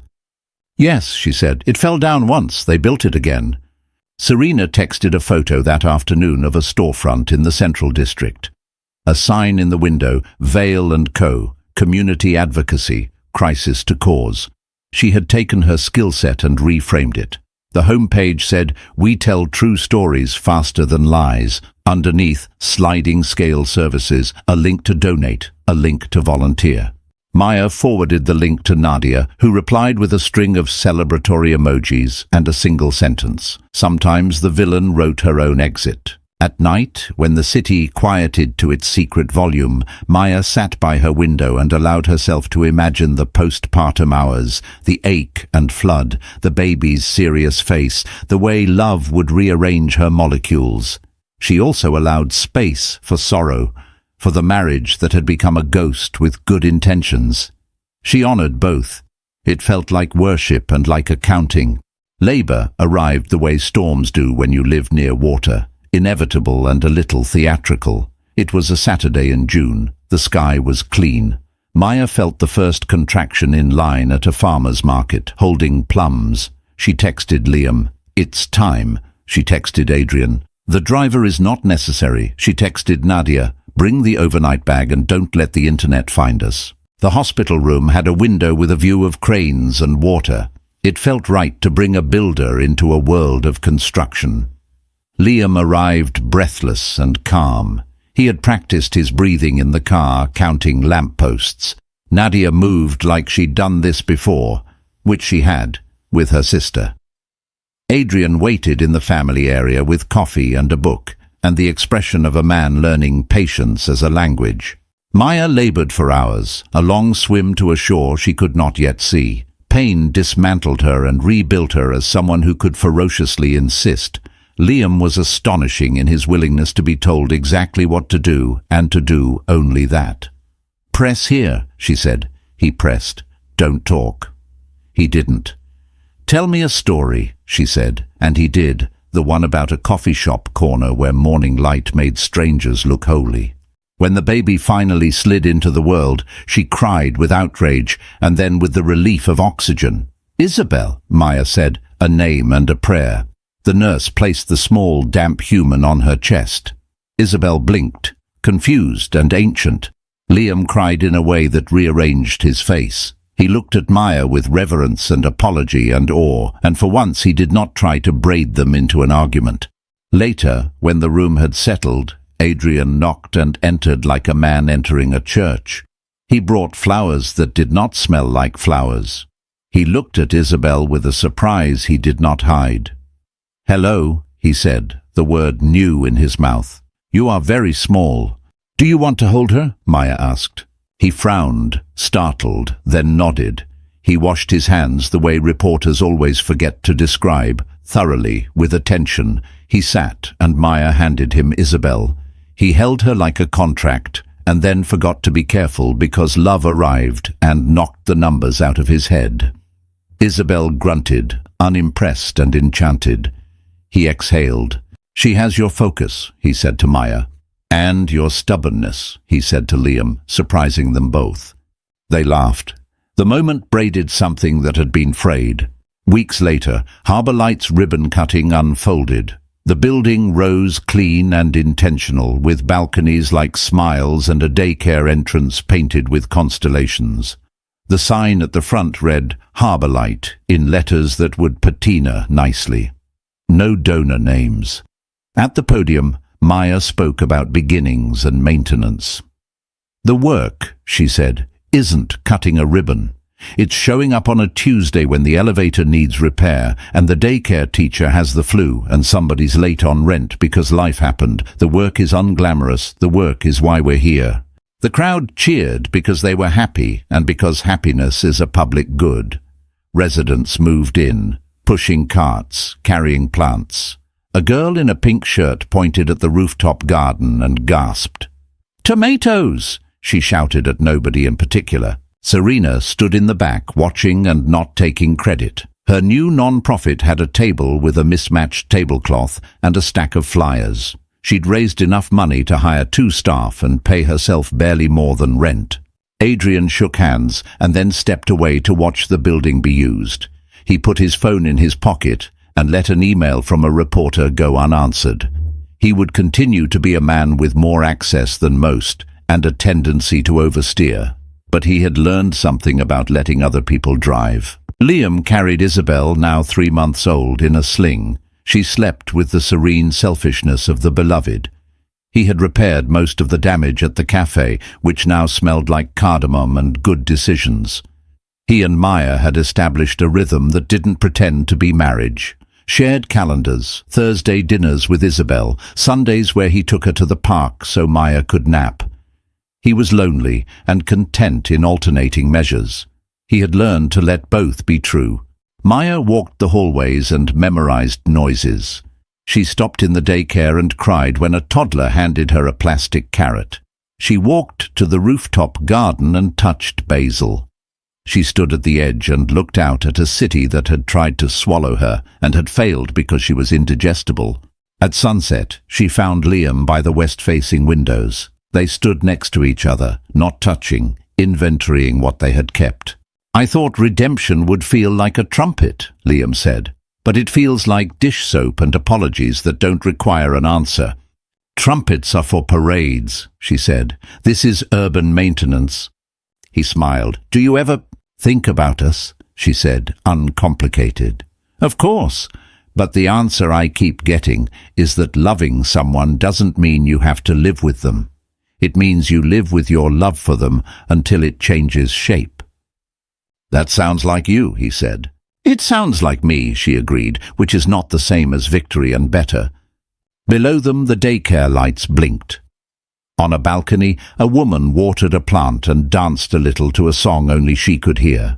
"Yes," she said, "it fell down once. They built it again." Serena texted a photo that afternoon of a storefront in the Central District. A sign in the window, Vale & Co., Community Advocacy, Crisis to Cause. She had taken her skill set and reframed it. The homepage said, "We tell true stories faster than lies." Underneath, sliding scale services, a link to donate, a link to volunteer. Maya forwarded the link to Nadia, who replied with a string of celebratory emojis and a single sentence. Sometimes the villain wrote her own exit. At night, when the city quieted to its secret volume, Maya sat by her window and allowed herself to imagine the postpartum hours, the ache and flood, the baby's serious face, the way love would rearrange her molecules. She also allowed space for sorrow, for the marriage that had become a ghost with good intentions. She honored both. It felt like worship and like accounting. Labor arrived the way storms do when you live near water. Inevitable and a little theatrical. It was a Saturday in June. The sky was clean. Maya felt the first contraction in line at a farmer's market, holding plums. She texted Liam. "It's time." She texted Adrian. "The driver is not necessary." She texted Nadia. "Bring the overnight bag and don't let the internet find us." The hospital room had a window with a view of cranes and water. It felt right to bring a builder into a world of construction. Liam arrived breathless and calm. He had practiced his breathing in the car, counting lampposts. Nadia moved like she'd done this before, which she had, with her sister. Adrian waited in the family area with coffee and a book, and the expression of a man learning patience as a language. Maya labored for hours, a long swim to a shore she could not yet see. Pain dismantled her and rebuilt her as someone who could ferociously insist. Liam was astonishing in his willingness to be told exactly what to do, and to do only that. "Press here," she said. He pressed. "Don't talk." He didn't. "Tell me a story," she said, and he did, the one about a coffee shop corner where morning light made strangers look holy. When the baby finally slid into the world, she cried with outrage, and then with the relief of oxygen. "Isabel," Maya said, a name and a prayer. The nurse placed the small, damp human on her chest. Isabel blinked, confused and ancient. Liam cried in a way that rearranged his face. He looked at Maya with reverence and apology and awe, and for once he did not try to braid them into an argument. Later, when the room had settled, Adrian knocked and entered like a man entering a church. He brought flowers that did not smell like flowers. He looked at Isabel with a surprise he did not hide. "Hello," he said, the word new in his mouth. "You are very small." "Do you want to hold her?" Maya asked. He frowned, startled, then nodded. He washed his hands the way reporters always forget to describe, thoroughly, with attention. He sat, and Maya handed him Isabel. He held her like a contract, and then forgot to be careful because love arrived and knocked the numbers out of his head. Isabel grunted, unimpressed and enchanted. He exhaled. "She has your focus," he said to Maya. "And your stubbornness," he said to Liam, surprising them both. They laughed. The moment braided something that had been frayed. Weeks later, Harbour Light's ribbon cutting unfolded. The building rose clean and intentional, with balconies like smiles and a daycare entrance painted with constellations. The sign at the front read, "Harbour Light," in letters that would patina nicely. No donor names. At the podium, Maya spoke about beginnings and maintenance. "The work," she said, "isn't cutting a ribbon. It's showing up on a Tuesday when the elevator needs repair and the daycare teacher has the flu and somebody's late on rent because life happened. The work is unglamorous. The work is why we're here." The crowd cheered because they were happy and because happiness is a public good. Residents moved in, pushing carts, carrying plants. A girl in a pink shirt pointed at the rooftop garden and gasped. "Tomatoes!" she shouted at nobody in particular. Serena stood in the back, watching and not taking credit. Her new non-profit had a table with a mismatched tablecloth and a stack of flyers. She'd raised enough money to hire 2 staff and pay herself barely more than rent. Adrian shook hands and then stepped away to watch the building be used. He put his phone in his pocket and let an email from a reporter go unanswered. He would continue to be a man with more access than most and a tendency to oversteer. But he had learned something about letting other people drive. Liam carried Isabel, now 3 months old, in a sling. She slept with the serene selfishness of the beloved. He had repaired most of the damage at the cafe, which now smelled like cardamom and good decisions. He and Maya had established a rhythm that didn't pretend to be marriage. Shared calendars, Thursday dinners with Isabel, Sundays where he took her to the park so Maya could nap. He was lonely and content in alternating measures. He had learned to let both be true. Maya walked the hallways and memorized noises. She stopped in the daycare and cried when a toddler handed her a plastic carrot. She walked to the rooftop garden and touched basil. She stood at the edge and looked out at a city that had tried to swallow her and had failed because she was indigestible. At sunset, she found Liam by the west-facing windows. They stood next to each other, not touching, inventorying what they had kept. "I thought redemption would feel like a trumpet," Liam said. "But it feels like dish soap and apologies that don't require an answer." "Trumpets are for parades," she said. "This is urban maintenance." He smiled. "Do you ever think about us?" she said, uncomplicated. "Of course, but the answer I keep getting is that loving someone doesn't mean you have to live with them. It means you live with your love for them until it changes shape." "That sounds like you," he said. "It sounds like me," she agreed, which is not the same as victory and better. Below them, the daycare lights blinked. On a balcony, a woman watered a plant and danced a little to a song only she could hear.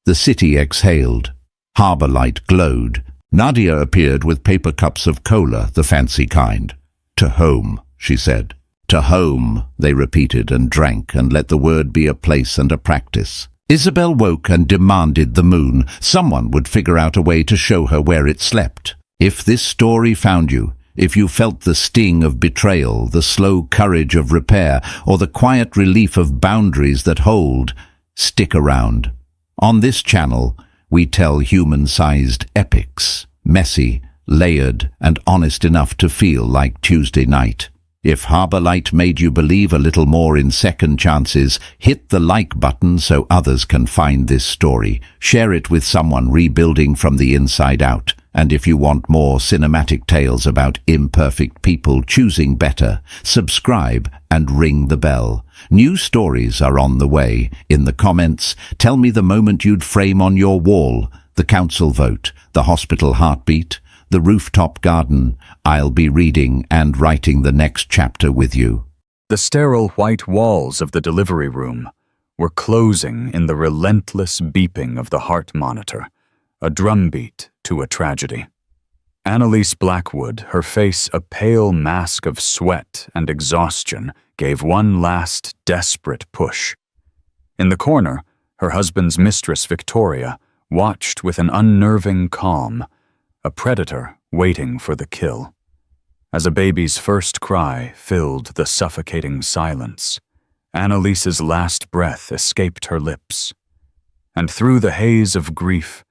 The city exhaled. Harbour light glowed. Nadia appeared with paper cups of cola, the fancy kind. "To home," she said. "To home," they repeated and drank and let the word be a place and a practice. Isabel woke and demanded the moon. Someone would figure out a way to show her where it slept. If this story found you, if you felt the sting of betrayal, the slow courage of repair, or the quiet relief of boundaries that hold, stick around. On this channel, we tell human-sized epics, messy, layered, and honest enough to feel like Tuesday night. If Harbour Light made you believe a little more in second chances, hit the like button so others can find this story. Share it with someone rebuilding from the inside out. And if you want more cinematic tales about imperfect people choosing better, subscribe and ring the bell. New stories are on the way. In the comments, tell me the moment you'd frame on your wall. The council vote, the hospital heartbeat, the rooftop garden. I'll be reading and writing the next chapter with you. The sterile white walls of the delivery room were closing in the relentless beeping of the heart monitor, a drumbeat to a tragedy. Annalise Blackwood, her face a pale mask of sweat and exhaustion, gave one last desperate push. In the corner, her husband's mistress, Victoria, watched with an unnerving calm, a predator waiting for the kill. As a baby's first cry filled the suffocating silence, Annalise's last breath escaped her lips. And through the haze of grief,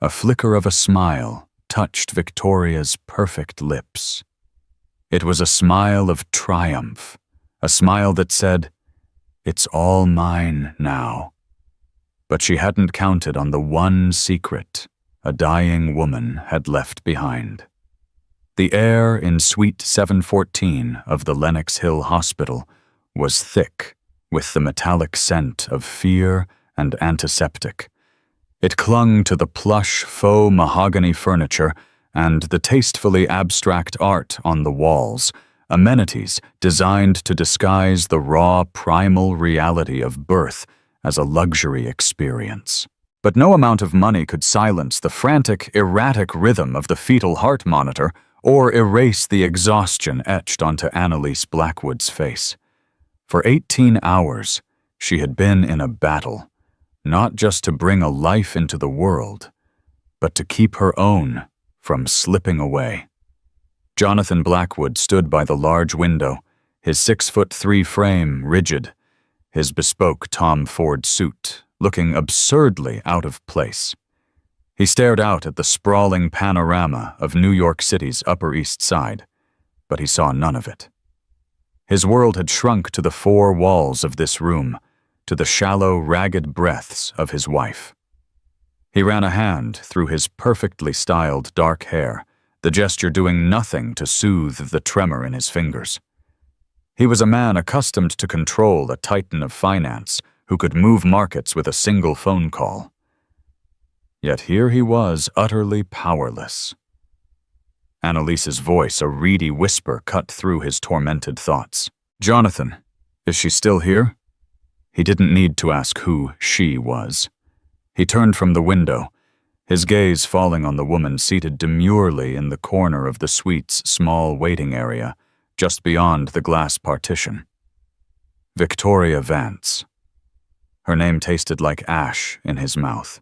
a flicker of a smile touched Victoria's perfect lips. It was a smile of triumph, a smile that said, "It's all mine now." But she hadn't counted on the one secret a dying woman had left behind. The air in Suite 714 of the Lenox Hill Hospital was thick with the metallic scent of fear and antiseptic. It clung to the plush faux mahogany furniture and the tastefully abstract art on the walls, amenities designed to disguise the raw primal reality of birth as a luxury experience. But no amount of money could silence the frantic, erratic rhythm of the fetal heart monitor or erase the exhaustion etched onto Annalise Blackwood's face. For 18 hours, she had been in a battle, not just to bring a life into the world, but to keep her own from slipping away. Jonathan Blackwood stood by the large window, his 6'3" frame rigid, his bespoke Tom Ford suit looking absurdly out of place. He stared out at the sprawling panorama of New York City's Upper East Side, but he saw none of it. His world had shrunk to the four walls of this room, to the shallow, ragged breaths of his wife. He ran a hand through his perfectly styled dark hair, the gesture doing nothing to soothe the tremor in his fingers. He was a man accustomed to control a titan of finance who could move markets with a single phone call. Yet here he was, utterly powerless. Annalise's voice, a reedy whisper, cut through his tormented thoughts. "Jonathan, is she still here?" He didn't need to ask who she was. He turned from the window, his gaze falling on the woman seated demurely in the corner of the suite's small waiting area, just beyond the glass partition. Victoria Vance. Her name tasted like ash in his mouth.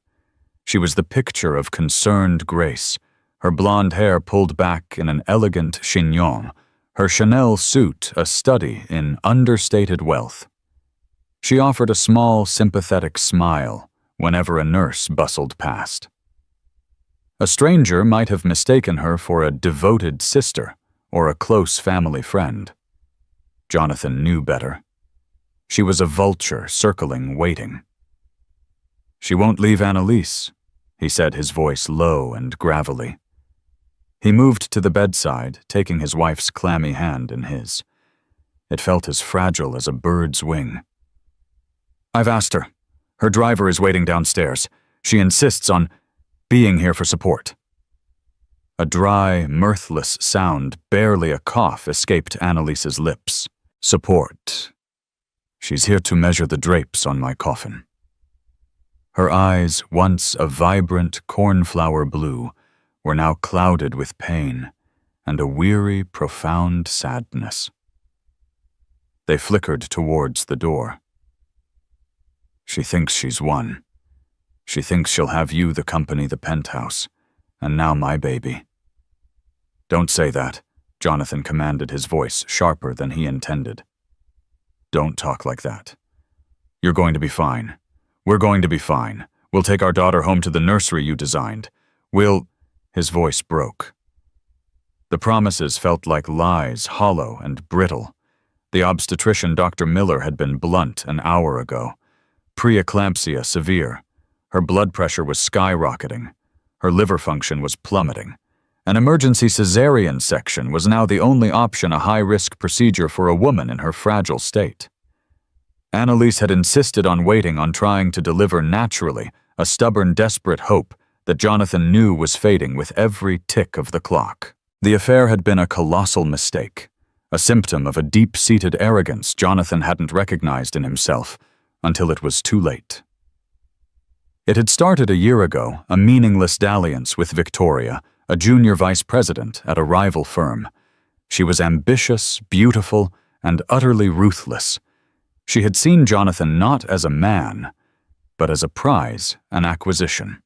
She was the picture of concerned grace, her blonde hair pulled back in an elegant chignon, her Chanel suit a study in understated wealth. She offered a small, sympathetic smile whenever a nurse bustled past. A stranger might have mistaken her for a devoted sister or a close family friend. Jonathan knew better. She was a vulture circling, waiting. "She won't leave Annalise," he said, his voice low and gravelly. He moved to the bedside, taking his wife's clammy hand in his. It felt as fragile as a bird's wing. "I've asked her. Her driver is waiting downstairs. She insists on being here for support." A dry, mirthless sound, barely a cough, escaped Annalise's lips. "Support. She's here to measure the drapes on my coffin." Her eyes, once a vibrant cornflower blue, were now clouded with pain and a weary, profound sadness. They flickered towards the door. "She thinks she's won. She thinks she'll have you the company, the penthouse, and now my baby." "Don't say that," Jonathan commanded, his voice sharper than he intended. "Don't talk like that. You're going to be fine. We're going to be fine. We'll take our daughter home to the nursery you designed. We'll—" His voice broke. The promises felt like lies, hollow and brittle. The obstetrician, Dr. Miller, had been blunt an hour ago. Preeclampsia severe. Her blood pressure was skyrocketing. Her liver function was plummeting. An emergency cesarean section was now the only option, a high-risk procedure for a woman in her fragile state. Annalise had insisted on waiting, on trying to deliver naturally, a stubborn, desperate hope that Jonathan knew was fading with every tick of the clock. The affair had been a colossal mistake, a symptom of a deep-seated arrogance Jonathan hadn't recognized in himself until it was too late. It had started a year ago, a meaningless dalliance with Victoria, a junior vice president at a rival firm. She was ambitious, beautiful, and utterly ruthless. She had seen Jonathan not as a man, but as a prize, an acquisition.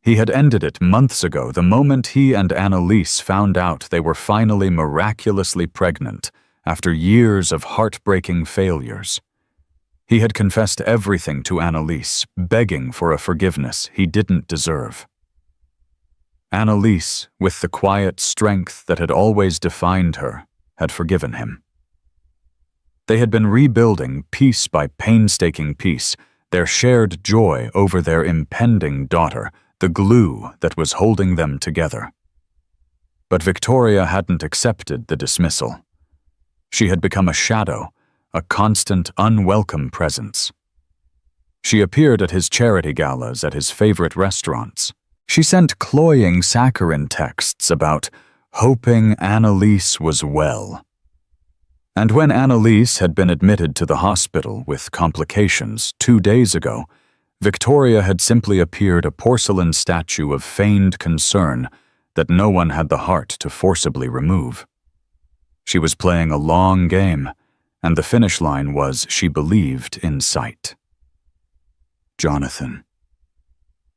He had ended it months ago, the moment he and Annalise found out they were finally miraculously pregnant after years of heartbreaking failures. He had confessed everything to Annalise, begging for a forgiveness he didn't deserve. Annalise, with the quiet strength that had always defined her, had forgiven him. They had been rebuilding, piece by painstaking piece, their shared joy over their impending daughter, the glue that was holding them together. But Victoria hadn't accepted the dismissal. She had become a shadow, a constant, unwelcome presence. She appeared at his charity galas, at his favorite restaurants. She sent cloying saccharine texts about hoping Annalise was well. And when Annalise had been admitted to the hospital with complications 2 days ago, Victoria had simply appeared a porcelain statue of feigned concern that no one had the heart to forcibly remove. She was playing a long game, and the finish line was, she believed, in sight. "Jonathan."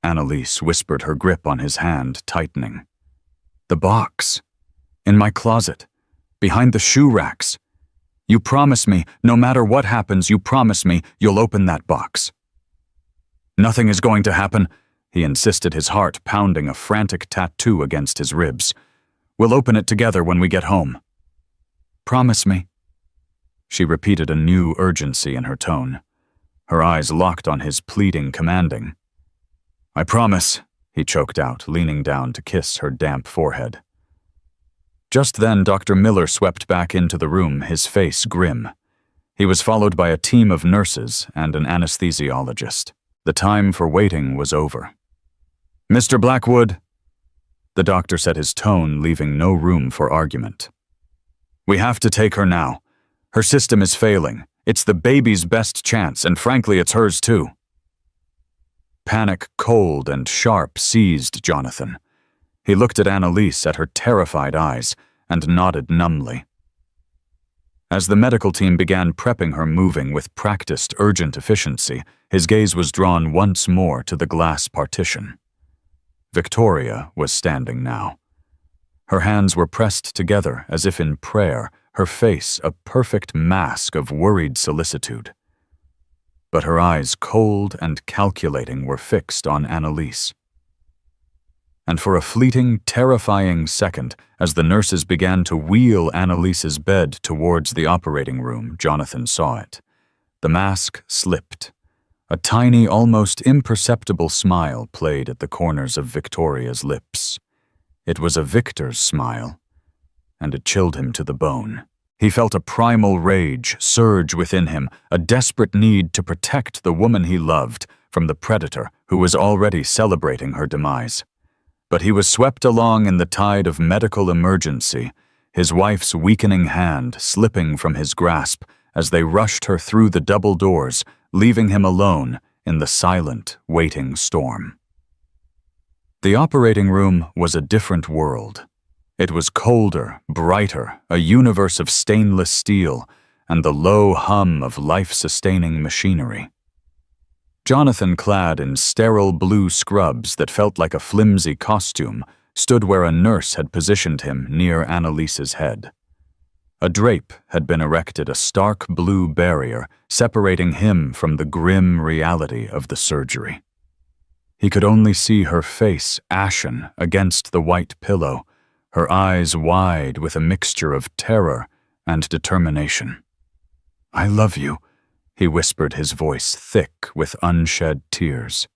Annalise whispered, her grip on his hand tightening. "The box. In my closet. Behind the shoe racks. You promise me, no matter what happens, you promise me you'll open that box." "Nothing is going to happen. he insisted, his heart pounding a frantic tattoo against his ribs. "We'll open it together when we get home." "Promise me." She repeated, a new urgency in her tone. Her eyes locked on his, pleading, commanding. "I promise," he choked out, leaning down to kiss her damp forehead. Just then, Dr. Miller swept back into the room, his face grim. He was followed by a team of nurses and an anesthesiologist. The time for waiting was over. "Mr. Blackwood," the doctor said, his tone leaving no room for argument. "We have to take her now. Her system is failing. It's the baby's best chance, and frankly, it's hers too." Panic, cold and sharp, seized Jonathan. He looked at Annalise, at her terrified eyes, and nodded numbly. As the medical team began prepping her, moving with practiced, urgent efficiency, his gaze was drawn once more to the glass partition. Victoria was standing now. Her hands were pressed together as if in prayer, her face a perfect mask of worried solicitude. But her eyes, cold and calculating, were fixed on Annalise. And for a fleeting, terrifying second, as the nurses began to wheel Annalise's bed towards the operating room, Jonathan saw it. The mask slipped. A tiny, almost imperceptible smile played at the corners of Victoria's lips. It was a victor's smile, and it chilled him to the bone. He felt a primal rage surge within him, a desperate need to protect the woman he loved from the predator who was already celebrating her demise. But he was swept along in the tide of medical emergency, his wife's weakening hand slipping from his grasp as they rushed her through the double doors, leaving him alone in the silent, waiting storm. The operating room was a different world. It was colder, brighter, a universe of stainless steel, and the low hum of life-sustaining machinery. Jonathan, clad in sterile blue scrubs that felt like a flimsy costume, stood where a nurse had positioned him near Annalise's head. A drape had been erected, a stark blue barrier separating him from the grim reality of the surgery. He could only see her face ashen against the white pillow, her eyes wide with a mixture of terror and determination. "I love you," he whispered, his voice thick with unshed tears.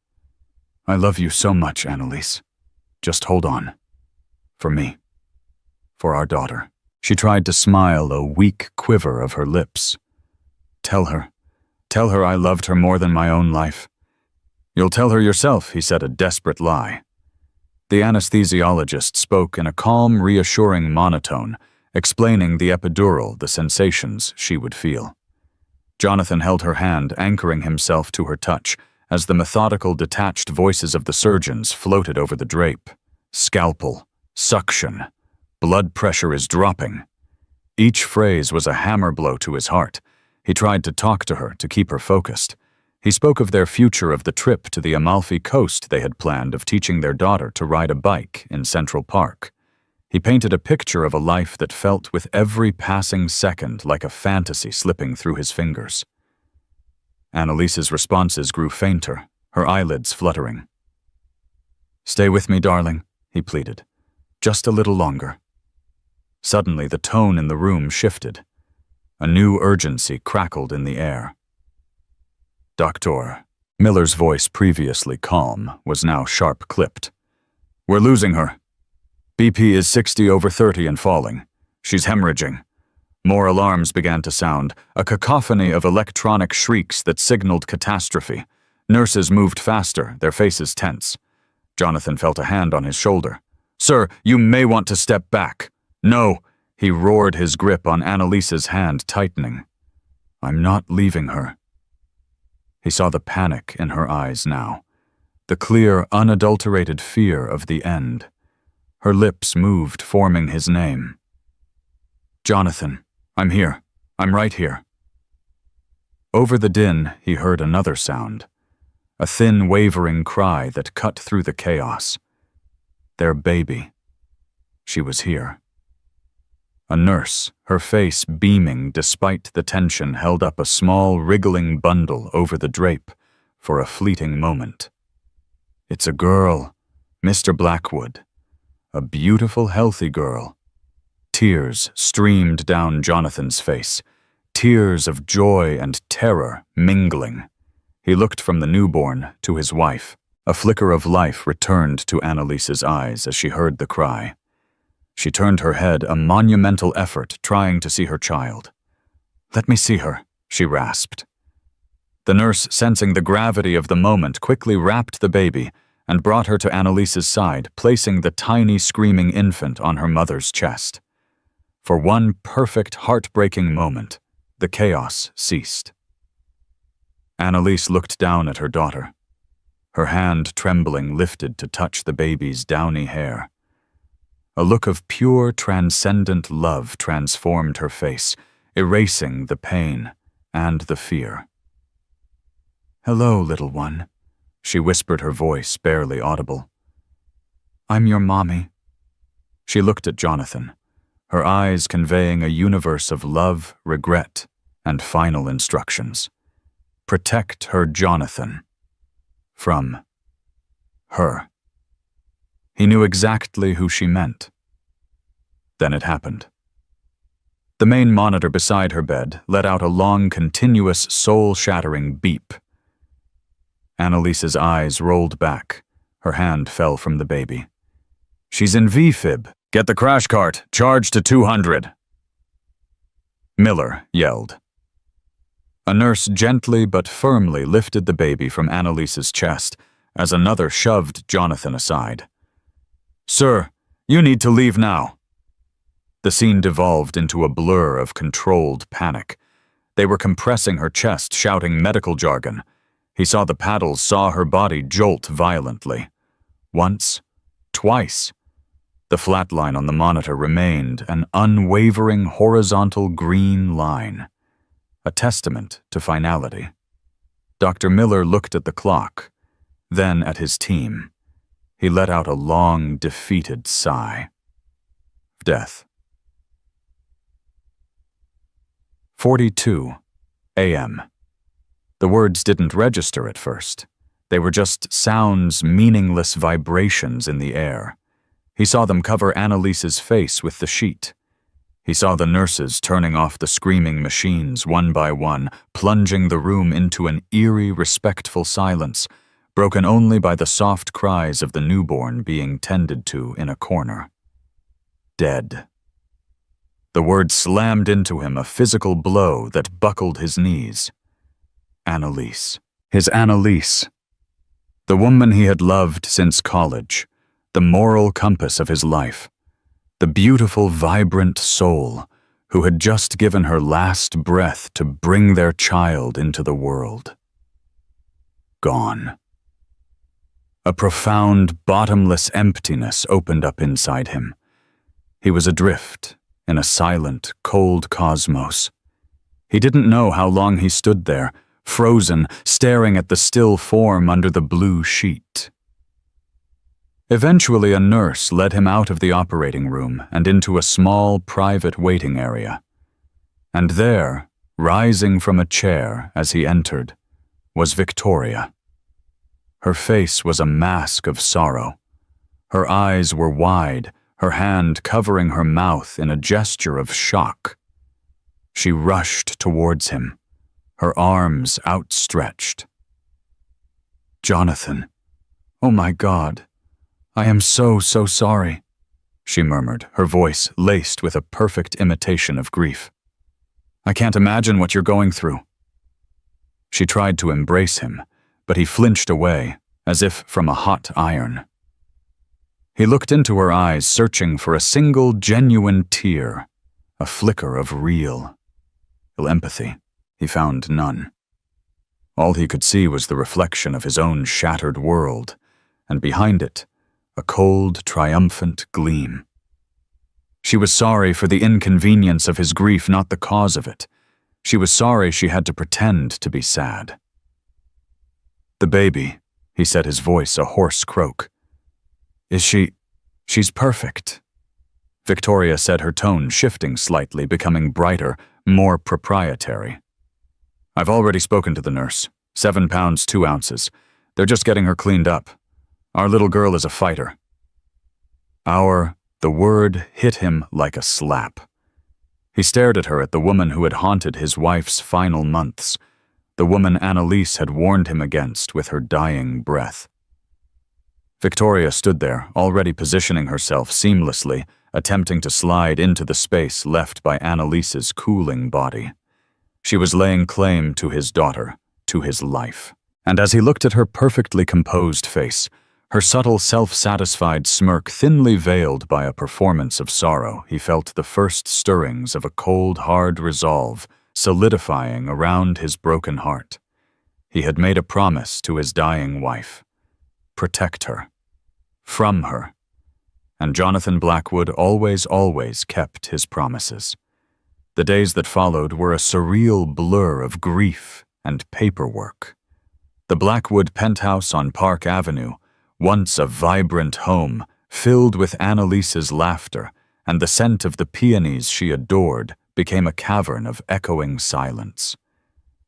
"I love you so much, Annalise. Just hold on. For me. For our daughter." She tried to smile, a weak quiver of her lips. Tell her I loved her more than my own life." "You'll tell her yourself," he said, a desperate lie. The anesthesiologist spoke in a calm, reassuring monotone, explaining the epidural, the sensations she would feel. Jonathan held her hand, anchoring himself to her touch, as the methodical, detached voices of the surgeons floated over the drape. Scalpel, suction, blood pressure is dropping. Each phrase was a hammer blow to his heart. He tried to talk to her, to keep her focused. He spoke of their future, of the trip to the Amalfi Coast they had planned, of teaching their daughter to ride a bike in Central Park. He painted a picture of a life that felt with every passing second like a fantasy slipping through his fingers. Annalise's responses grew fainter, her eyelids fluttering. "Stay with me, darling," he pleaded. "Just a little longer." Suddenly, the tone in the room shifted. A new urgency crackled in the air. "Doctor," Miller's voice, previously calm, was now sharp-clipped. "We're losing her. BP is 60/30 and falling. She's hemorrhaging." More alarms began to sound, a cacophony of electronic shrieks that signaled catastrophe. Nurses moved faster, their faces tense. Jonathan felt a hand on his shoulder. "Sir, you may want to step back." "No," he roared, his grip on Annalise's hand tightening. "I'm not leaving her." He saw the panic in her eyes now, the clear, unadulterated fear of the end. Her lips moved, forming his name. "Jonathan, I'm here. I'm right here." Over the din, he heard another sound, a thin, wavering cry that cut through the chaos. Their baby. She was here. A nurse, her face beaming despite the tension, held up a small, wriggling bundle over the drape for a fleeting moment. It's a girl, Mr. Blackwood. A beautiful, healthy girl. Tears streamed down Jonathan's face, tears of joy and terror mingling. He looked from the newborn to his wife. A flicker of life returned to Annalise's eyes as she heard the cry. She turned her head, a monumental effort trying to see her child. "Let me see her," she rasped. The nurse, sensing the gravity of the moment, quickly wrapped the baby and brought her to Annalise's side, placing the tiny screaming infant on her mother's chest. For one perfect, heartbreaking moment, the chaos ceased. Annalise looked down at her daughter. Her hand, trembling, lifted to touch the baby's downy hair. A look of pure, transcendent love transformed her face, erasing the pain and the fear. "Hello, little one," she whispered, her voice barely audible. "I'm your mommy." She looked at Jonathan, her eyes conveying a universe of love, regret, and final instructions. Protect her, Jonathan. From her. He knew exactly who she meant. Then it happened. The main monitor beside her bed let out a long, continuous, soul-shattering beep. Annalise's eyes rolled back. Her hand fell from the baby. "She's in V-fib. Get the crash cart. Charge to 200. Miller yelled. A nurse gently but firmly lifted the baby from Annalise's chest as another shoved Jonathan aside. "Sir, you need to leave now." The scene devolved into a blur of controlled panic. They were compressing her chest, shouting medical jargon. He saw the paddles saw her body jolt violently. Once, twice. The flat line on the monitor remained an unwavering horizontal green line, a testament to finality. Dr. Miller looked at the clock, then at his team. He let out a long, defeated sigh. Death. 42 a.m. The words didn't register at first. They were just sounds, meaningless vibrations in the air. He saw them cover Annalise's face with the sheet. He saw the nurses turning off the screaming machines one by one, plunging the room into an eerie, respectful silence, broken only by the soft cries of the newborn being tended to in a corner. Dead. The word slammed into him, a physical blow that buckled his knees. Annalise. His Annalise. The woman he had loved since college. The moral compass of his life. The beautiful, vibrant soul who had just given her last breath to bring their child into the world. Gone. A profound, bottomless emptiness opened up inside him. He was adrift in a silent, cold cosmos. He didn't know how long he stood there, frozen, staring at the still form under the blue sheet. Eventually, a nurse led him out of the operating room and into a small, private waiting area. And there, rising from a chair as he entered, was Victoria. Her face was a mask of sorrow. Her eyes were wide, her hand covering her mouth in a gesture of shock. She rushed towards him, her arms outstretched. "Jonathan, oh my God. I am so sorry," she murmured, her voice laced with a perfect imitation of grief. "I can't imagine what you're going through." She tried to embrace him, but he flinched away, as if from a hot iron. He looked into her eyes, searching for a single genuine tear, a flicker of real empathy. He found none. All he could see was the reflection of his own shattered world, and behind it, a cold, triumphant gleam. She was sorry for the inconvenience of his grief, not the cause of it. She was sorry she had to pretend to be sad. "The baby," he said, his voice a hoarse croak. She's perfect." Victoria said, her tone shifting slightly, becoming brighter, more proprietary. "I've already spoken to the nurse. 7 pounds, 2 ounces. They're just getting her cleaned up. Our little girl is a fighter. The word hit him like a slap. He stared at her, at the woman who had haunted his wife's final months, the woman Annalise had warned him against with her dying breath. Victoria stood there, already positioning herself seamlessly, attempting to slide into the space left by Annalise's cooling body. She was laying claim to his daughter, to his life. And as he looked at her perfectly composed face, her subtle, self-satisfied smirk thinly veiled by a performance of sorrow, he felt the first stirrings of a cold, hard resolve solidifying around his broken heart. He had made a promise to his dying wife. Protect her. From her. And Jonathan Blackwood always kept his promises. The days that followed were a surreal blur of grief and paperwork. The Blackwood penthouse on Park Avenue, once a vibrant home, filled with Annalise's laughter and the scent of the peonies she adored, became a cavern of echoing silence.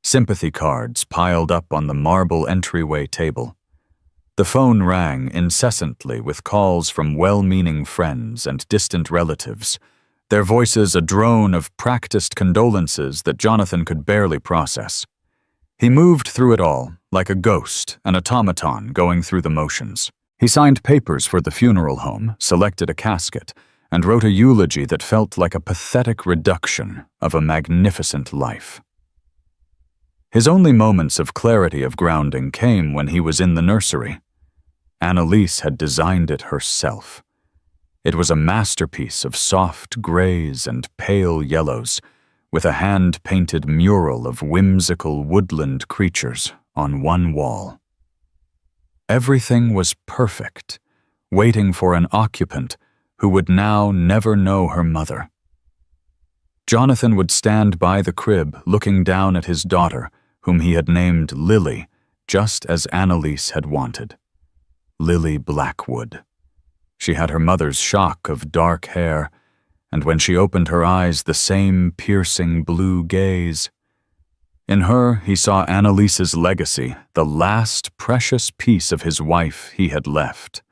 Sympathy cards piled up on the marble entryway table. The phone rang incessantly with calls from well-meaning friends and distant relatives, their voices a drone of practiced condolences that Jonathan could barely process. He moved through it all, like a ghost, an automaton going through the motions. He signed papers for the funeral home, selected a casket, and wrote a eulogy that felt like a pathetic reduction of a magnificent life. His only moments of clarity of grounding came when he was in the nursery. Annalise had designed it herself. It was a masterpiece of soft grays and pale yellows, with a hand-painted mural of whimsical woodland creatures on one wall. Everything was perfect, waiting for an occupant who would now never know her mother. Jonathan would stand by the crib looking down at his daughter, whom he had named Lily, just as Annalise had wanted. Lily Blackwood. She had her mother's shock of dark hair, and when she opened her eyes, the same piercing blue gaze. In her, he saw Annalise's legacy, the last precious piece of his wife he had left.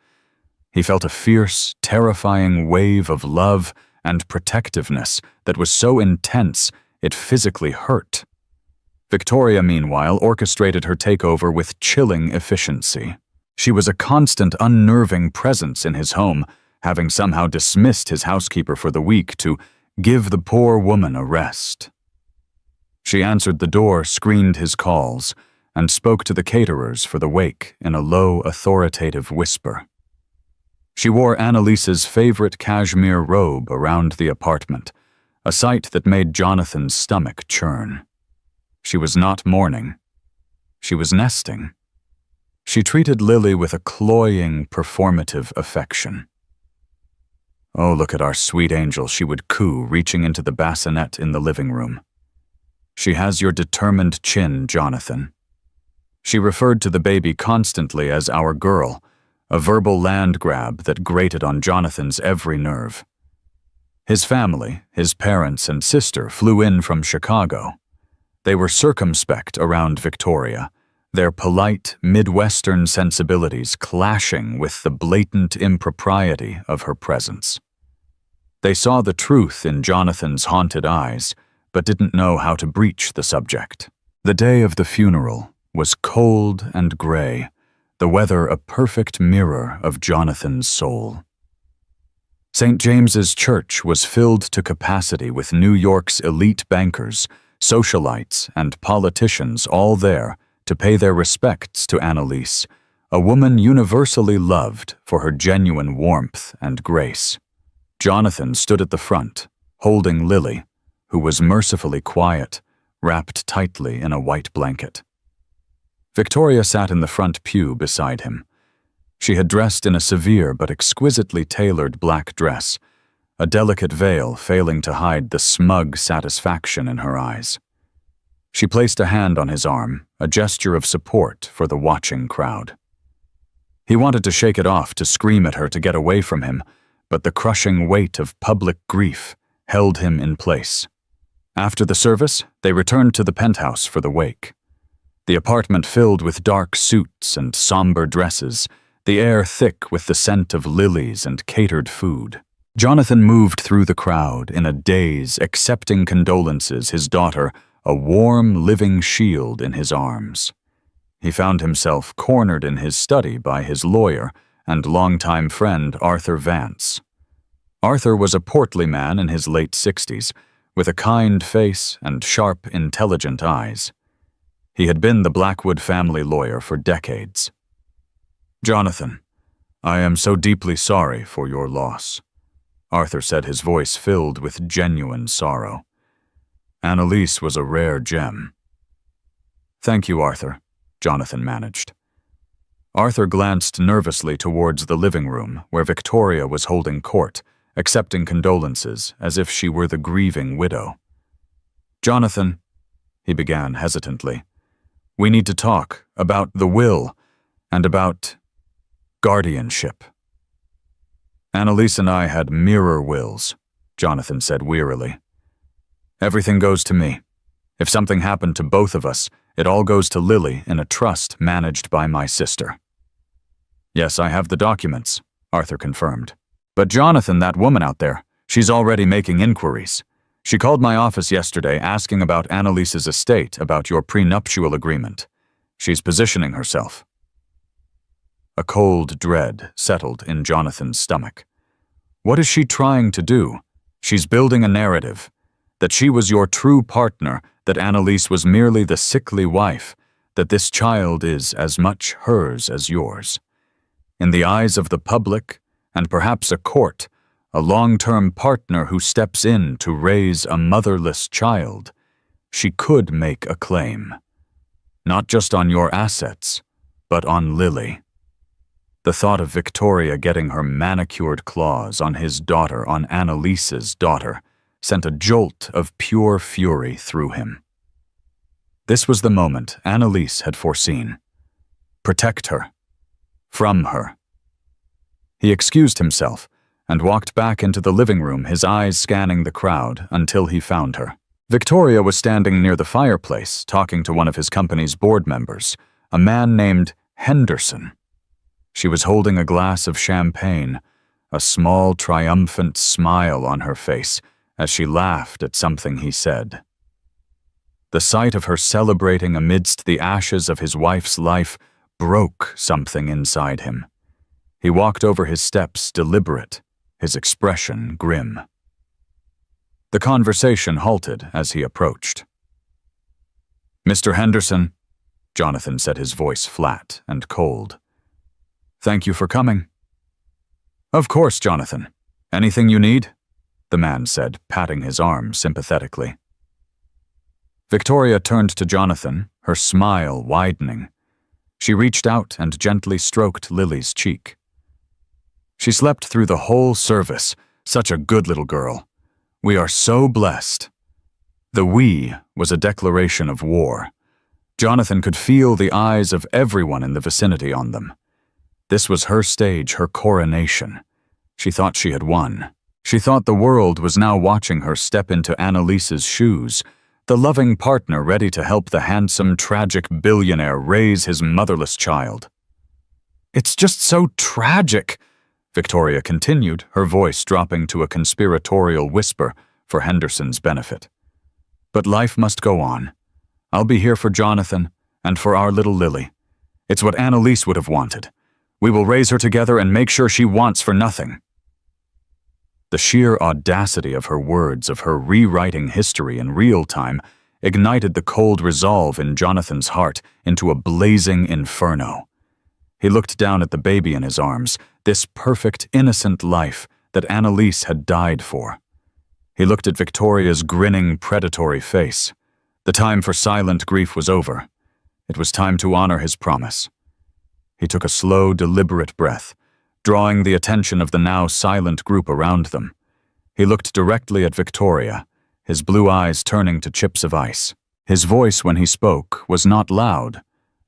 He felt a fierce, terrifying wave of love and protectiveness that was so intense it physically hurt. Victoria, meanwhile, orchestrated her takeover with chilling efficiency. She was a constant, unnerving presence in his home, having somehow dismissed his housekeeper for the week to give the poor woman a rest. She answered the door, screened his calls, and spoke to the caterers for the wake in a low, authoritative whisper. She wore Annalise's favorite cashmere robe around the apartment, a sight that made Jonathan's stomach churn. She was not mourning. She was nesting. She treated Lily with a cloying, performative affection. "Oh, look at our sweet angel," she would coo, reaching into the bassinet in the living room. "She has your determined chin, Jonathan." She referred to the baby constantly as our girl, a verbal land grab that grated on Jonathan's every nerve. His family, his parents and sister, flew in from Chicago. They were circumspect around Victoria, their polite, Midwestern sensibilities clashing with the blatant impropriety of her presence. They saw the truth in Jonathan's haunted eyes, but didn't know how to breach the subject. The day of the funeral was cold and gray, the weather a perfect mirror of Jonathan's soul. St. James's Church was filled to capacity with New York's elite bankers, socialites, and politicians all there to pay their respects to Annalise, a woman universally loved for her genuine warmth and grace. Jonathan stood at the front, holding Lily, who was mercifully quiet, wrapped tightly in a white blanket. Victoria sat in the front pew beside him. She had dressed in a severe but exquisitely tailored black dress, a delicate veil failing to hide the smug satisfaction in her eyes. She placed a hand on his arm, a gesture of support for the watching crowd. He wanted to shake it off, to scream at her to get away from him, but the crushing weight of public grief held him in place. After the service, they returned to the penthouse for the wake. The apartment filled with dark suits and somber dresses, the air thick with the scent of lilies and catered food. Jonathan moved through the crowd in a daze, accepting condolences, his daughter, a warm, living shield in his arms. He found himself cornered in his study by his lawyer and longtime friend Arthur Vance. Arthur was a portly man in his late 60s, with a kind face and sharp, intelligent eyes. He had been the Blackwood family lawyer for decades. "Jonathan, I am so deeply sorry for your loss," Arthur said, his voice filled with genuine sorrow. "Annalise was a rare gem." "Thank you, Arthur," Jonathan managed. Arthur glanced nervously towards the living room where Victoria was holding court, accepting condolences as if she were the grieving widow. "Jonathan," he began hesitantly, "we need to talk about the will and about guardianship." "Annalise and I had mirror wills," Jonathan said wearily. "Everything goes to me. If something happened to both of us, it all goes to Lily in a trust managed by my sister." "Yes, I have the documents," Arthur confirmed. "But Jonathan, that woman out there, she's already making inquiries. She called my office yesterday asking about Annalise's estate, about your prenuptial agreement. She's positioning herself." A cold dread settled in Jonathan's stomach. What is she trying to do? She's building a narrative. That she was your true partner, that Annalise was merely the sickly wife, that this child is as much hers as yours. In the eyes of the public, and perhaps a court, a long-term partner who steps in to raise a motherless child, she could make a claim. Not just on your assets, but on Lily. The thought of Victoria getting her manicured claws on his daughter, on Annalise's daughter, sent a jolt of pure fury through him. This was the moment Annalise had foreseen. Protect her. From her. He excused himself and walked back into the living room, his eyes scanning the crowd until he found her. Victoria was standing near the fireplace, talking to one of his company's board members, a man named Henderson. She was holding a glass of champagne, a small, triumphant smile on her face as she laughed at something he said. The sight of her celebrating amidst the ashes of his wife's life broke something inside him. He walked over his steps, deliberate, his expression grim. The conversation halted as he approached. "Mr. Henderson," Jonathan said, his voice flat and cold. "Thank you for coming." "Of course, Jonathan. Anything you need?" the man said, patting his arm sympathetically. Victoria turned to Jonathan, her smile widening. She reached out and gently stroked Lily's cheek. "She slept through the whole service. Such a good little girl. We are so blessed." The "we" was a declaration of war. Jonathan could feel the eyes of everyone in the vicinity on them. This was her stage, her coronation. She thought she had won. She thought the world was now watching her step into Annalise's shoes, the loving partner ready to help the handsome, tragic billionaire raise his motherless child. "It's just so tragic," Victoria continued, her voice dropping to a conspiratorial whisper for Henderson's benefit. "But life must go on. I'll be here for Jonathan and for our little Lily. It's what Annalise would have wanted. We will raise her together and make sure she wants for nothing." The sheer audacity of her words, of her rewriting history in real time, ignited the cold resolve in Jonathan's heart into a blazing inferno. He looked down at the baby in his arms, this perfect, innocent life that Annalise had died for. He looked at Victoria's grinning, predatory face. The time for silent grief was over. It was time to honor his promise. He took a slow, deliberate breath, drawing the attention of the now silent group around them. He looked directly at Victoria, his blue eyes turning to chips of ice. His voice, when he spoke, was not loud,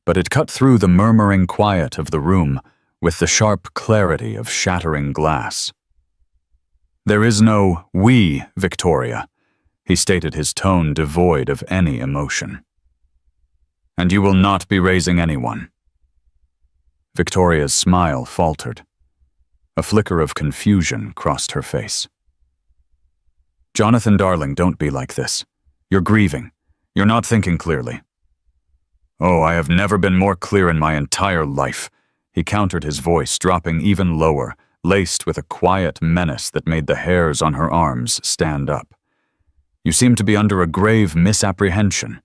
but it cut through the murmuring quiet of the room with the sharp clarity of shattering glass. "There is no 'we,' Victoria," he stated, his tone devoid of any emotion. "And you will not be raising anyone." Victoria's smile faltered. A flicker of confusion crossed her face. "Jonathan, darling, don't be like this. You're grieving. You're not thinking clearly." "Oh, I have never been more clear in my entire life," he countered, his voice dropping even lower, laced with a quiet menace that made the hairs on her arms stand up. "You seem to be under a grave misapprehension.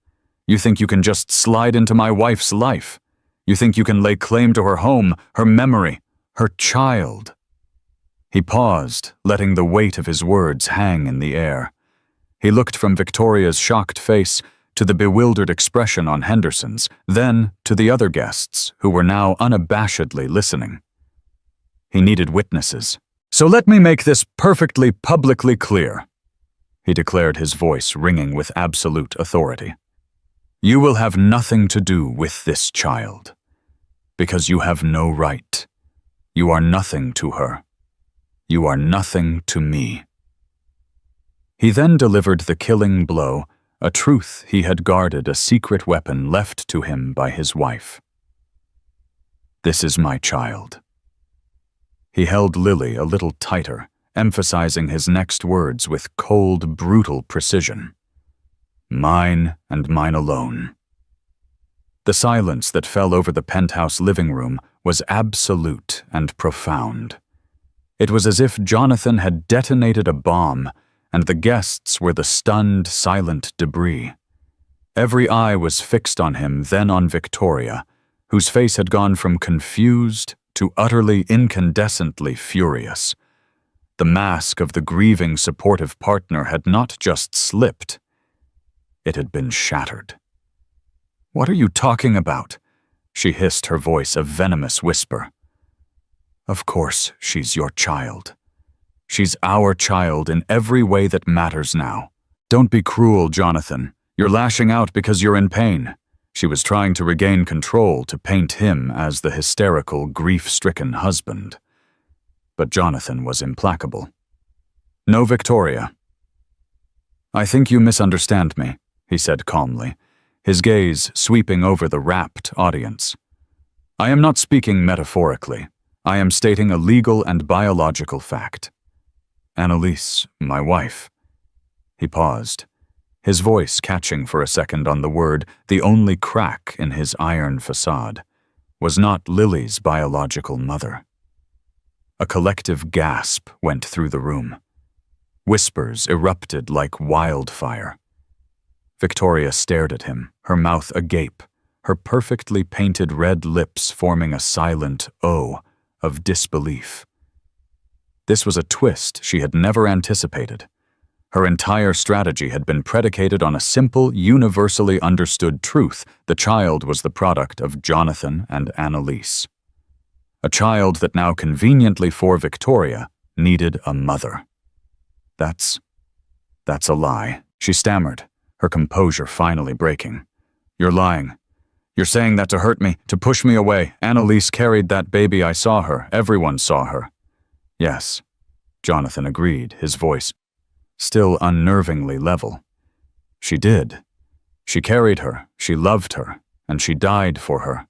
You think you can just slide into my wife's life. You think you can lay claim to her home, her memory, her child." He paused, letting the weight of his words hang in the air. He looked from Victoria's shocked face to the bewildered expression on Henderson's, then to the other guests, who were now unabashedly listening. He needed witnesses. "So let me make this perfectly publicly clear," he declared, his voice ringing with absolute authority. "You will have nothing to do with this child, because you have no right. You are nothing to her. You are nothing to me." He then delivered the killing blow, a truth he had guarded, a secret weapon left to him by his wife. "This is my child." He held Lily a little tighter, emphasizing his next words with cold, brutal precision. "Mine and mine alone." The silence that fell over the penthouse living room was absolute and profound. It was as if Jonathan had detonated a bomb, and the guests were the stunned, silent debris. Every eye was fixed on him, then on Victoria, whose face had gone from confused to utterly incandescently furious. The mask of the grieving, supportive partner had not just slipped, it had been shattered. "What are you talking about?" she hissed, her voice a venomous whisper. "Of course she's your child. She's our child in every way that matters now. Don't be cruel, Jonathan. You're lashing out because you're in pain." She was trying to regain control, to paint him as the hysterical, grief-stricken husband. But Jonathan was implacable. "No, Victoria." "I think you misunderstand me," he said calmly, his gaze sweeping over the rapt audience. "I am not speaking metaphorically. I am stating a legal and biological fact. Annalise, my wife." He paused, his voice catching for a second on the word, the only crack in his iron facade, was not Lily's biological mother. A collective gasp went through the room. Whispers erupted like wildfire. Victoria stared at him, her mouth agape, her perfectly painted red lips forming a silent O of disbelief. This was a twist she had never anticipated. Her entire strategy had been predicated on a simple, universally understood truth: the child was the product of Jonathan and Annalise. A child that now conveniently for Victoria needed a mother. That's a lie," she stammered, her composure finally breaking. "You're lying. You're saying that to hurt me, to push me away. Annalise carried that baby. I saw her. Everyone saw her." "Yes," Jonathan agreed, his voice still unnervingly level. "She did. She carried her, she loved her, and she died for her.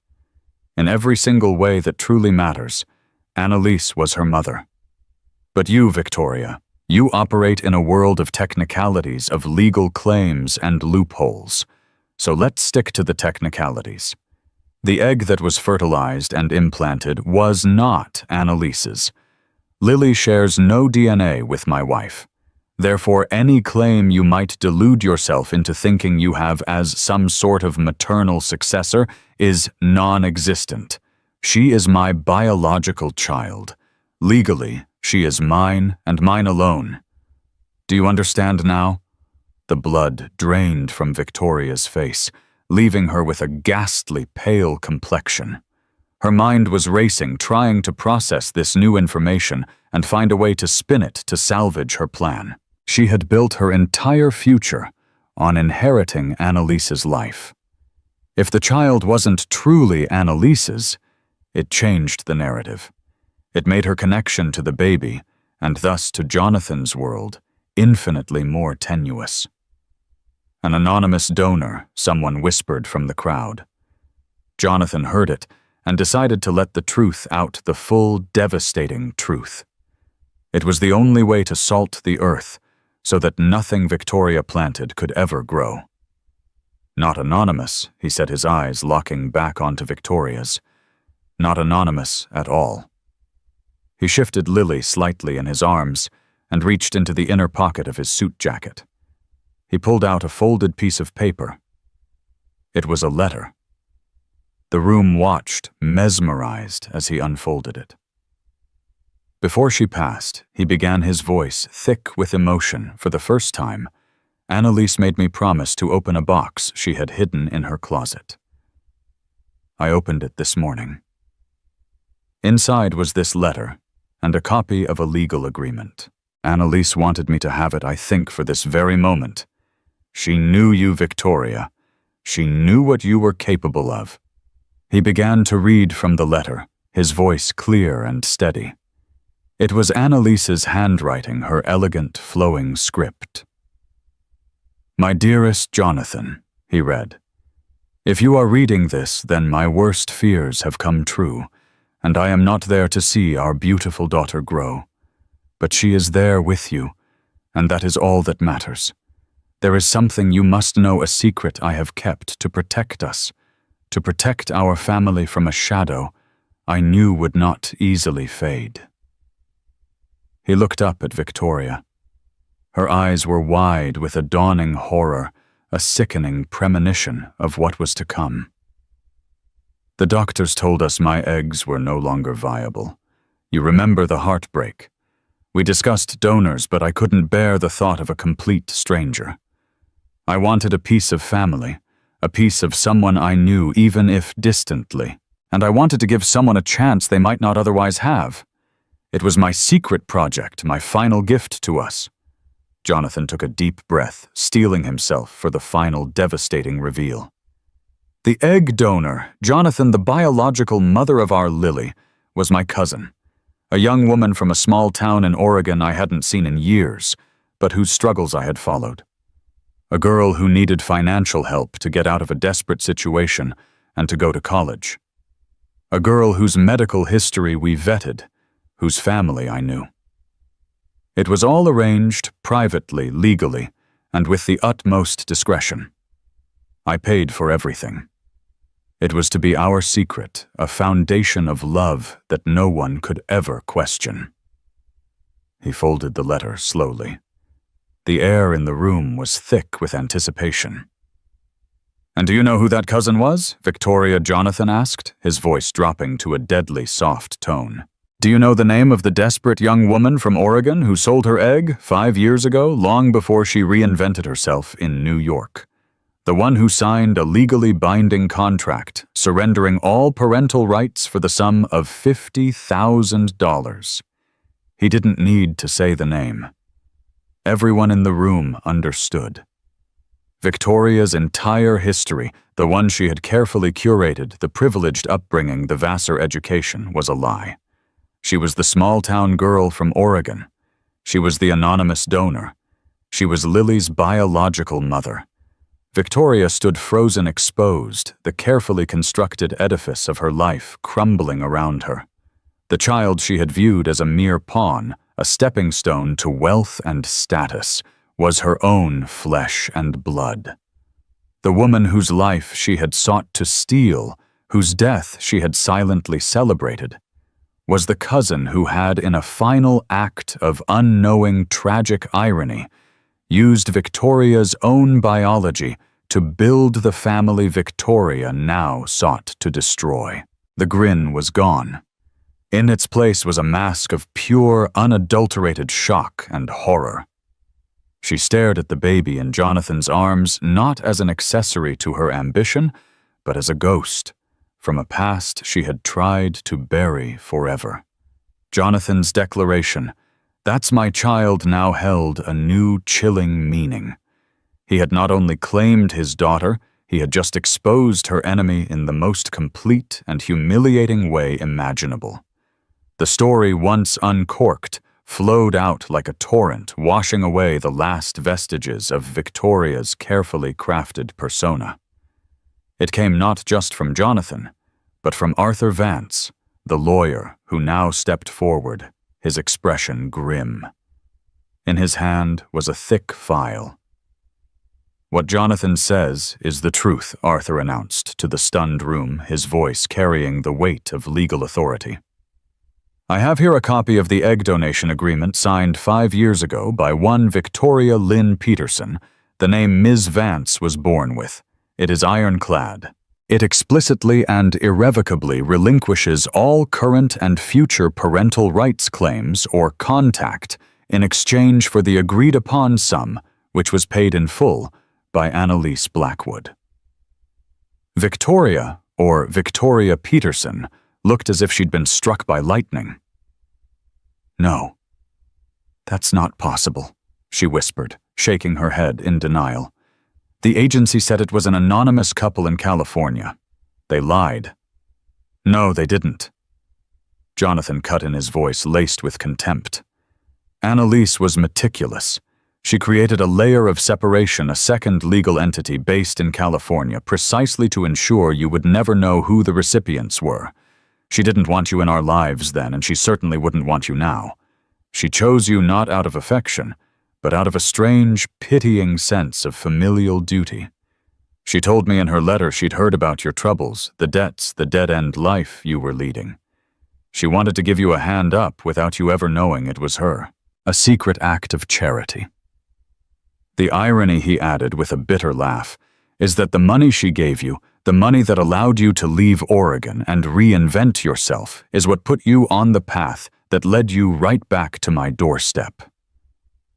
In every single way that truly matters, Annalise was her mother. But you, Victoria, you operate in a world of technicalities, of legal claims and loopholes. So let's stick to the technicalities. The egg that was fertilized and implanted was not Annalise's. Lily shares no DNA with my wife. Therefore, any claim you might delude yourself into thinking you have as some sort of maternal successor is non-existent. She is my biological child. Legally, she is mine and mine alone. Do you understand now?" The blood drained from Victoria's face, leaving her with a ghastly pale complexion. Her mind was racing, trying to process this new information and find a way to spin it to salvage her plan. She had built her entire future on inheriting Annalise's life. If the child wasn't truly Annalise's, it changed the narrative. It made her connection to the baby, and thus to Jonathan's world, infinitely more tenuous. "An anonymous donor," someone whispered from the crowd. Jonathan heard it, and decided to let the truth out, the full, devastating truth. It was the only way to salt the earth, so that nothing Victoria planted could ever grow. "Not anonymous," he said, his eyes locking back onto Victoria's. "Not anonymous at all." He shifted Lily slightly in his arms and reached into the inner pocket of his suit jacket. He pulled out a folded piece of paper. It was a letter. The room watched, mesmerized, as he unfolded it. Before she passed, he began, his voice thick with emotion. "For the first time, Annalise made me promise to open a box she had hidden in her closet. I opened it this morning. Inside was this letter and a copy of a legal agreement. Annalise wanted me to have it, I think, for this very moment. She knew you, Victoria. She knew what you were capable of." He began to read from the letter, his voice clear and steady. It was Annalise's handwriting, her elegant, flowing script. "My dearest Jonathan," he read, "if you are reading this, then my worst fears have come true, and I am not there to see our beautiful daughter grow. But she is there with you, and that is all that matters. There is something you must know, a secret I have kept to protect us, to protect our family from a shadow I knew would not easily fade." He looked up at Victoria. Her eyes were wide with a dawning horror, a sickening premonition of what was to come. "The doctors told us my eggs were no longer viable. You remember the heartbreak. We discussed donors, but I couldn't bear the thought of a complete stranger. I wanted a piece of family, a piece of someone I knew, even if distantly, and I wanted to give someone a chance they might not otherwise have. It was my secret project, my final gift to us." Jonathan took a deep breath, steeling himself for the final devastating reveal. "The egg donor, Jonathan, the biological mother of our Lily, was my cousin, a young woman from a small town in Oregon I hadn't seen in years, but whose struggles I had followed. A girl who needed financial help to get out of a desperate situation and to go to college. A girl whose medical history we vetted, whose family I knew. It was all arranged privately, legally, and with the utmost discretion. I paid for everything. It was to be our secret, a foundation of love that no one could ever question." He folded the letter slowly. The air in the room was thick with anticipation. "And do you know who that cousin was?" Victoria Jonathan asked, his voice dropping to a deadly soft tone. "Do you know the name of the desperate young woman from Oregon who sold her egg 5 years ago, long before she reinvented herself in New York? The one who signed a legally binding contract, surrendering all parental rights for the sum of $50,000. He didn't need to say the name. Everyone in the room understood. Victoria's entire history, the one she had carefully curated, the privileged upbringing, the Vassar education, was a lie. She was the small-town girl from Oregon. She was the anonymous donor. She was Lily's biological mother. Victoria stood frozen, exposed, the carefully constructed edifice of her life crumbling around her. The child she had viewed as a mere pawn, a stepping stone to wealth and status, was her own flesh and blood. The woman whose life she had sought to steal, whose death she had silently celebrated, was the cousin who had, in a final act of unknowing tragic irony, used Victoria's own biology to build the family Victoria now sought to destroy. The grin was gone. In its place was a mask of pure, unadulterated shock and horror. She stared at the baby in Jonathan's arms, not as an accessory to her ambition, but as a ghost from a past she had tried to bury forever. Jonathan's declaration, "That's my child," now held a new chilling meaning. He had not only claimed his daughter, he had just exposed her enemy in the most complete and humiliating way imaginable. The story, once uncorked, flowed out like a torrent, washing away the last vestiges of Victoria's carefully crafted persona. It came not just from Jonathan, but from Arthur Vance, the lawyer who now stepped forward, his expression grim. In his hand was a thick file. "What Jonathan says is the truth," Arthur announced to the stunned room, his voice carrying the weight of legal authority. "I have here a copy of the egg donation agreement signed 5 years ago by one Victoria Lynn Peterson, the name Ms. Vance was born with. It is ironclad. It explicitly and irrevocably relinquishes all current and future parental rights claims or contact in exchange for the agreed-upon sum, which was paid in full by Annalise Blackwood." Victoria, or Victoria Peterson, looked as if she'd been struck by lightning. "No, that's not possible," she whispered, shaking her head in denial. "The agency said it was an anonymous couple in California. They lied." "No, they didn't." Jonathan cut in his voice laced with contempt. "Annalise was meticulous. She created a layer of separation, a second legal entity based in California, precisely to ensure you would never know who the recipients were. She didn't want you in our lives then, and she certainly wouldn't want you now. She chose you not out of affection, but out of a strange, pitying sense of familial duty. She told me in her letter she'd heard about your troubles, the debts, the dead-end life you were leading. She wanted to give you a hand up without you ever knowing it was her. A secret act of charity." The irony, he added with a bitter laugh, is that the money she gave you, the money that allowed you to leave Oregon and reinvent yourself, is what put you on the path that led you right back to my doorstep.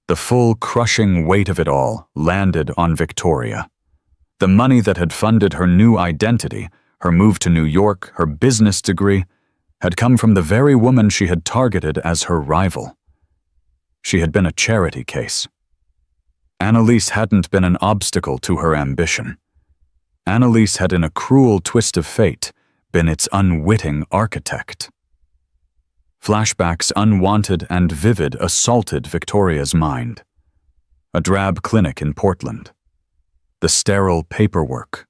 The full crushing weight of it all landed on Victoria. The money that had funded her new identity, her move to New York, her business degree, had come from the very woman she had targeted as her rival. She had been a charity case. Annalise hadn't been an obstacle to her ambition. Annalise had, in a cruel twist of fate, been its unwitting architect. Flashbacks, unwanted and vivid, assaulted Victoria's mind. A drab clinic in Portland. The sterile paperwork.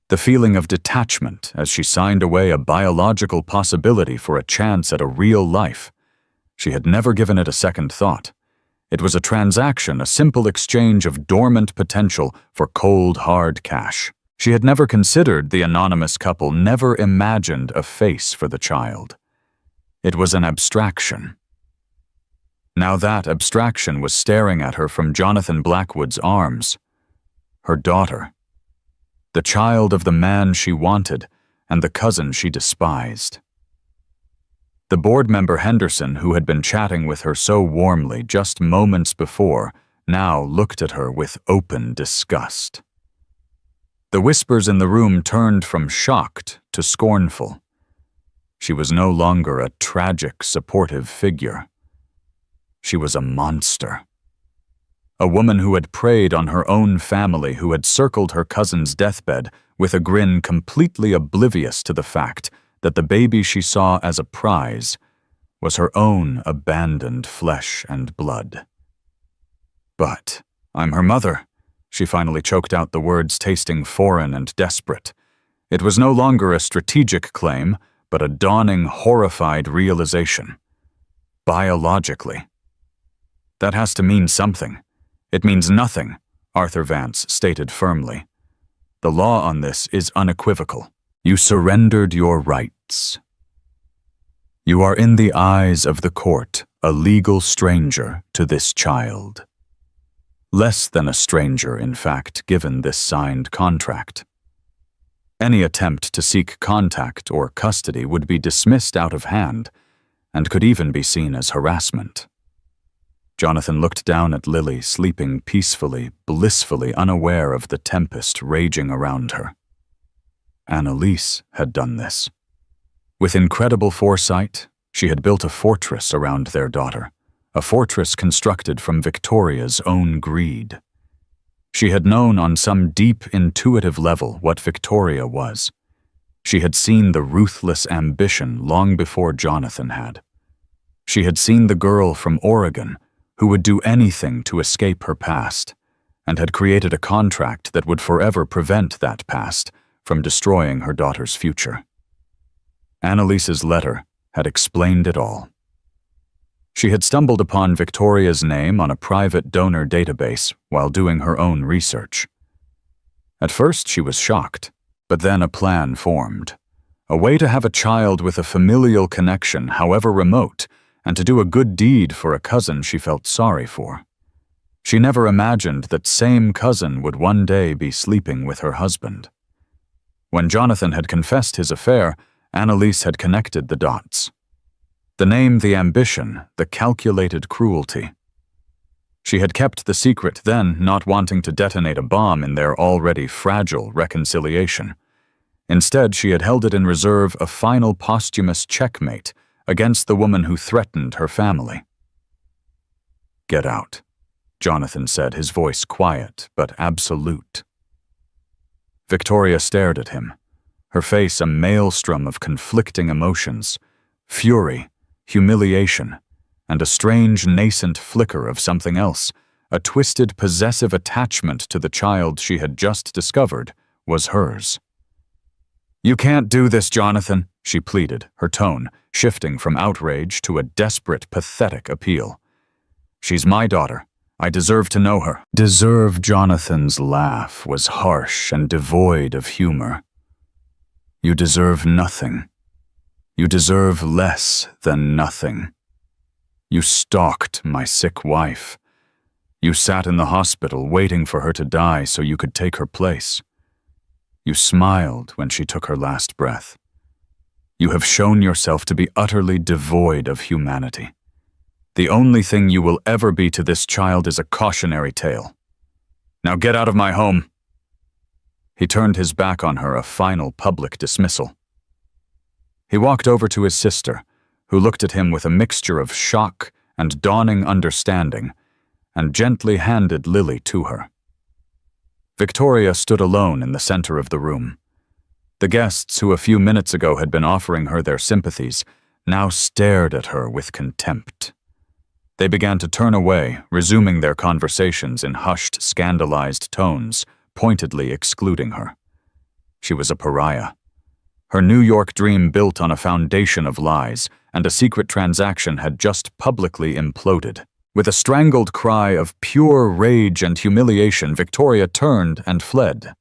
The feeling of detachment as she signed away a biological possibility for a chance at a real life. She had never given it a second thought. It was a transaction, a simple exchange of dormant potential for cold, hard cash. She had never considered the anonymous couple, never imagined a face for the child. It was an abstraction. Now that abstraction was staring at her from Jonathan Blackwood's arms. Her daughter. The child of the man she wanted and the cousin she despised. The board member Henderson, who had been chatting with her so warmly just moments before, now looked at her with open disgust. The whispers in the room turned from shocked to scornful. She was no longer a tragic, supportive figure. She was a monster. A woman who had preyed on her own family, who had circled her cousin's deathbed with a grin completely oblivious to the fact that the baby she saw as a prize was her own abandoned flesh and blood. "But I'm her mother," she finally choked out the words, tasting foreign and desperate. It was no longer a strategic claim, but a dawning, horrified realization. Biologically. "That has to mean something." "It means nothing," Arthur Vance stated firmly. "The law on this is unequivocal. You surrendered your rights. You are in the eyes of the court a legal stranger to this child. Less than a stranger, in fact, given this signed contract. Any attempt to seek contact or custody would be dismissed out of hand and could even be seen as harassment." Jonathan looked down at Lily, sleeping peacefully, blissfully unaware of the tempest raging around her. Annalise had done this. With incredible foresight, she had built a fortress around their daughter, a fortress constructed from Victoria's own greed. She had known on some deep, intuitive level what Victoria was. She had seen the ruthless ambition long before Jonathan had. She had seen the girl from Oregon who would do anything to escape her past, and had created a contract that would forever prevent that past from destroying her daughter's future. Annalise's letter had explained it all. She had stumbled upon Victoria's name on a private donor database while doing her own research. At first she was shocked, but then a plan formed. A way to have a child with a familial connection, however remote, and to do a good deed for a cousin she felt sorry for. She never imagined that same cousin would one day be sleeping with her husband. When Jonathan had confessed his affair, Annalise had connected the dots. The name, the ambition, the calculated cruelty. She had kept the secret then, not wanting to detonate a bomb in their already fragile reconciliation. Instead, she had held it in reserve, a final posthumous checkmate against the woman who threatened her family. "Get out," Jonathan said, his voice quiet but absolute. Victoria stared at him, her face a maelstrom of conflicting emotions, fury, humiliation, and a strange nascent flicker of something else. A twisted, possessive attachment to the child she had just discovered was hers. "You can't do this, Jonathan," she pleaded, her tone shifting from outrage to a desperate, pathetic appeal. "She's my daughter. I deserve to know her." Deserve. Jonathan's laugh was harsh and devoid of humor. "You deserve nothing. You deserve less than nothing. You stalked my sick wife. You sat in the hospital waiting for her to die so you could take her place. You smiled when she took her last breath. You have shown yourself to be utterly devoid of humanity. The only thing you will ever be to this child is a cautionary tale. Now get out of my home." He turned his back on her, a final public dismissal. He walked over to his sister, who looked at him with a mixture of shock and dawning understanding, and gently handed Lily to her. Victoria stood alone in the center of the room. The guests who a few minutes ago had been offering her their sympathies now stared at her with contempt. They began to turn away, resuming their conversations in hushed, scandalized tones, pointedly excluding her. She was a pariah. Her New York dream built on a foundation of lies, and a secret transaction had just publicly imploded. With a strangled cry of pure rage and humiliation, Victoria turned and fled.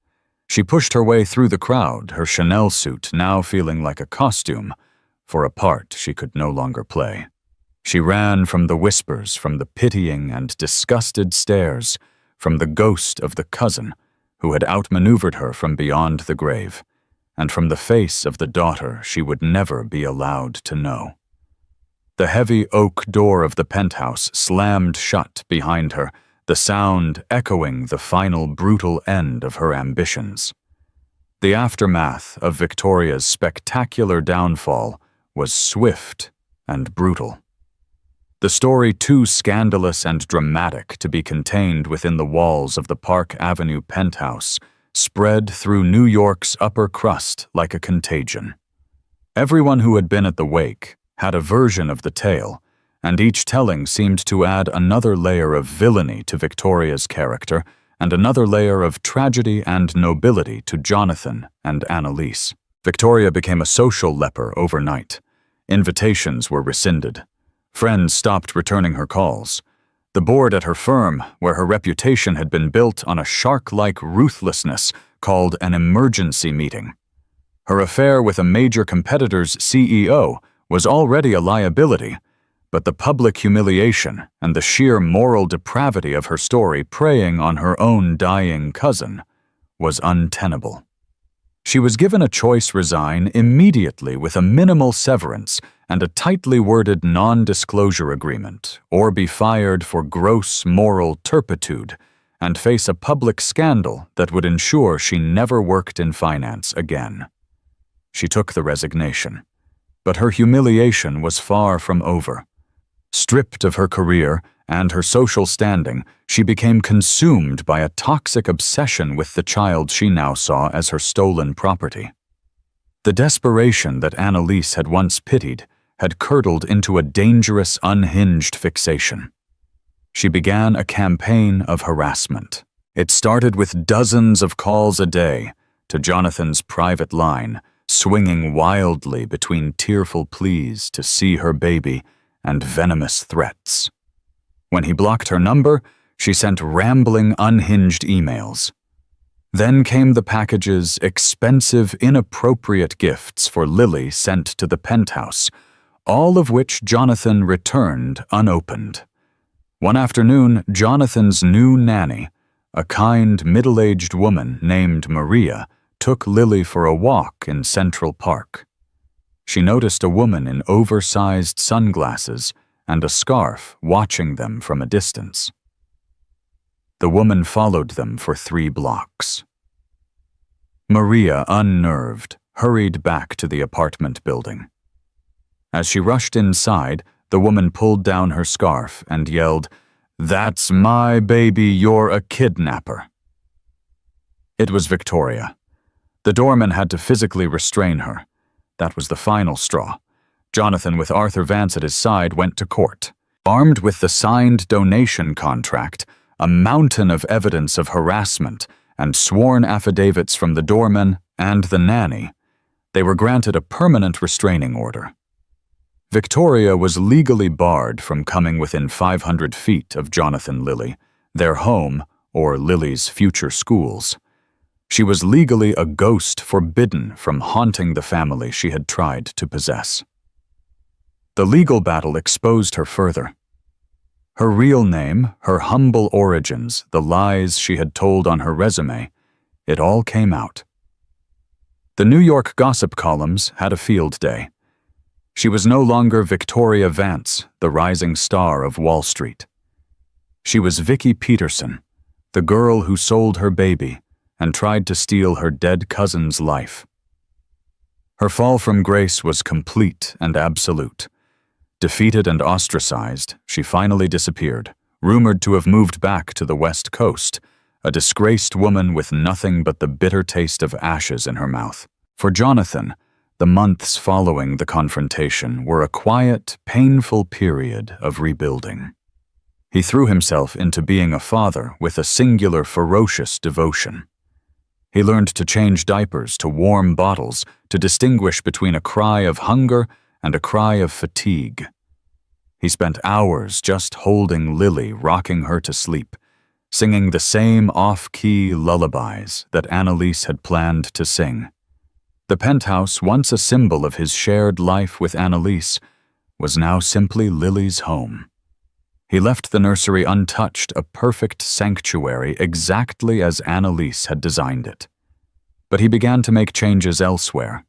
She pushed her way through the crowd, her Chanel suit now feeling like a costume for a part she could no longer play. She ran from the whispers, from the pitying and disgusted stares, from the ghost of the cousin who had outmaneuvered her from beyond the grave, and from the face of the daughter she would never be allowed to know. The heavy oak door of the penthouse slammed shut behind her, the sound echoing the final brutal end of her ambitions. The aftermath of Victoria's spectacular downfall was swift and brutal. The story too scandalous and dramatic to be contained within the walls of the Park Avenue penthouse spread through New York's upper crust like a contagion. Everyone who had been at the wake had a version of the tale, and each telling seemed to add another layer of villainy to Victoria's character and another layer of tragedy and nobility to Jonathan and Annalise. Victoria became a social leper overnight. Invitations were rescinded. Friends stopped returning her calls. The board at her firm, where her reputation had been built on a shark-like ruthlessness, called an emergency meeting. Her affair with a major competitor's CEO was already a liability, but the public humiliation and the sheer moral depravity of her story preying on her own dying cousin was untenable. She was given a choice: resign immediately with a minimal severance and a tightly worded non-disclosure agreement, or be fired for gross moral turpitude and face a public scandal that would ensure she never worked in finance again. She took the resignation, but her humiliation was far from over. Stripped of her career and her social standing, she became consumed by a toxic obsession with the child she now saw as her stolen property. The desperation that Annalise had once pitied had curdled into a dangerous, unhinged fixation. She began a campaign of harassment. It started with dozens of calls a day to Jonathan's private line, swinging wildly between tearful pleas to see her baby and venomous threats. When he blocked her number, she sent rambling, unhinged emails. Then came the package's expensive, inappropriate gifts for Lily sent to the penthouse, all of which Jonathan returned unopened. One afternoon, Jonathan's new nanny, a kind, middle-aged woman named Maria, took Lily for a walk in Central Park. She noticed a woman in oversized sunglasses and a scarf watching them from a distance. The woman followed them for 3 blocks. Maria, unnerved, hurried back to the apartment building. As she rushed inside, the woman pulled down her scarf and yelled, "That's my baby, you're a kidnapper." It was Victoria. The doorman had to physically restrain her. That was the final straw. Jonathan, with Arthur Vance at his side, went to court. Armed with the signed donation contract, a mountain of evidence of harassment, and sworn affidavits from the doorman and the nanny, they were granted a permanent restraining order. Victoria was legally barred from coming within 500 feet of Jonathan Lilly, their home, or Lily's future schools. She was legally a ghost forbidden from haunting the family she had tried to possess. The legal battle exposed her further. Her real name, her humble origins, the lies she had told on her resume, it all came out. The New York gossip columns had a field day. She was no longer Victoria Vance, the rising star of Wall Street. She was Vicki Peterson, the girl who sold her baby and tried to steal her dead cousin's life. Her fall from grace was complete and absolute. Defeated and ostracized, she finally disappeared, rumored to have moved back to the West Coast, a disgraced woman with nothing but the bitter taste of ashes in her mouth. For Jonathan, the months following the confrontation were a quiet, painful period of rebuilding. He threw himself into being a father with a singular, ferocious devotion. He learned to change diapers to warm bottles, to distinguish between a cry of hunger and a cry of fatigue. He spent hours just holding Lily, rocking her to sleep, singing the same off-key lullabies that Annalise had planned to sing. The penthouse, once a symbol of his shared life with Annalise, was now simply Lily's home. He left the nursery untouched, a perfect sanctuary exactly as Annalise had designed it. But he began to make changes elsewhere.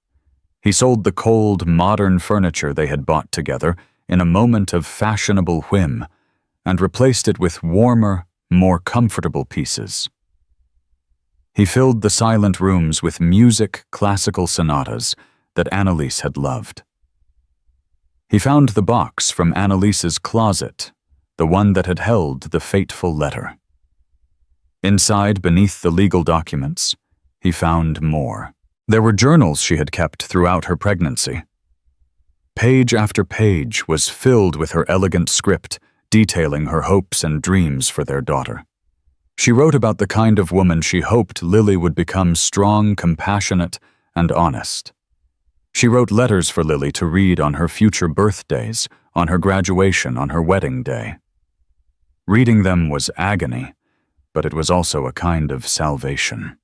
He sold the cold, modern furniture they had bought together in a moment of fashionable whim and replaced it with warmer, more comfortable pieces. He filled the silent rooms with music, classical sonatas that Annalise had loved. He found the box from Annalise's closet, the one that had held the fateful letter. Inside, beneath the legal documents, he found more. There were journals she had kept throughout her pregnancy. Page after page was filled with her elegant script, detailing her hopes and dreams for their daughter. She wrote about the kind of woman she hoped Lily would become: strong, compassionate, and honest. She wrote letters for Lily to read on her future birthdays, on her graduation, on her wedding day. Reading them was agony, but it was also a kind of salvation.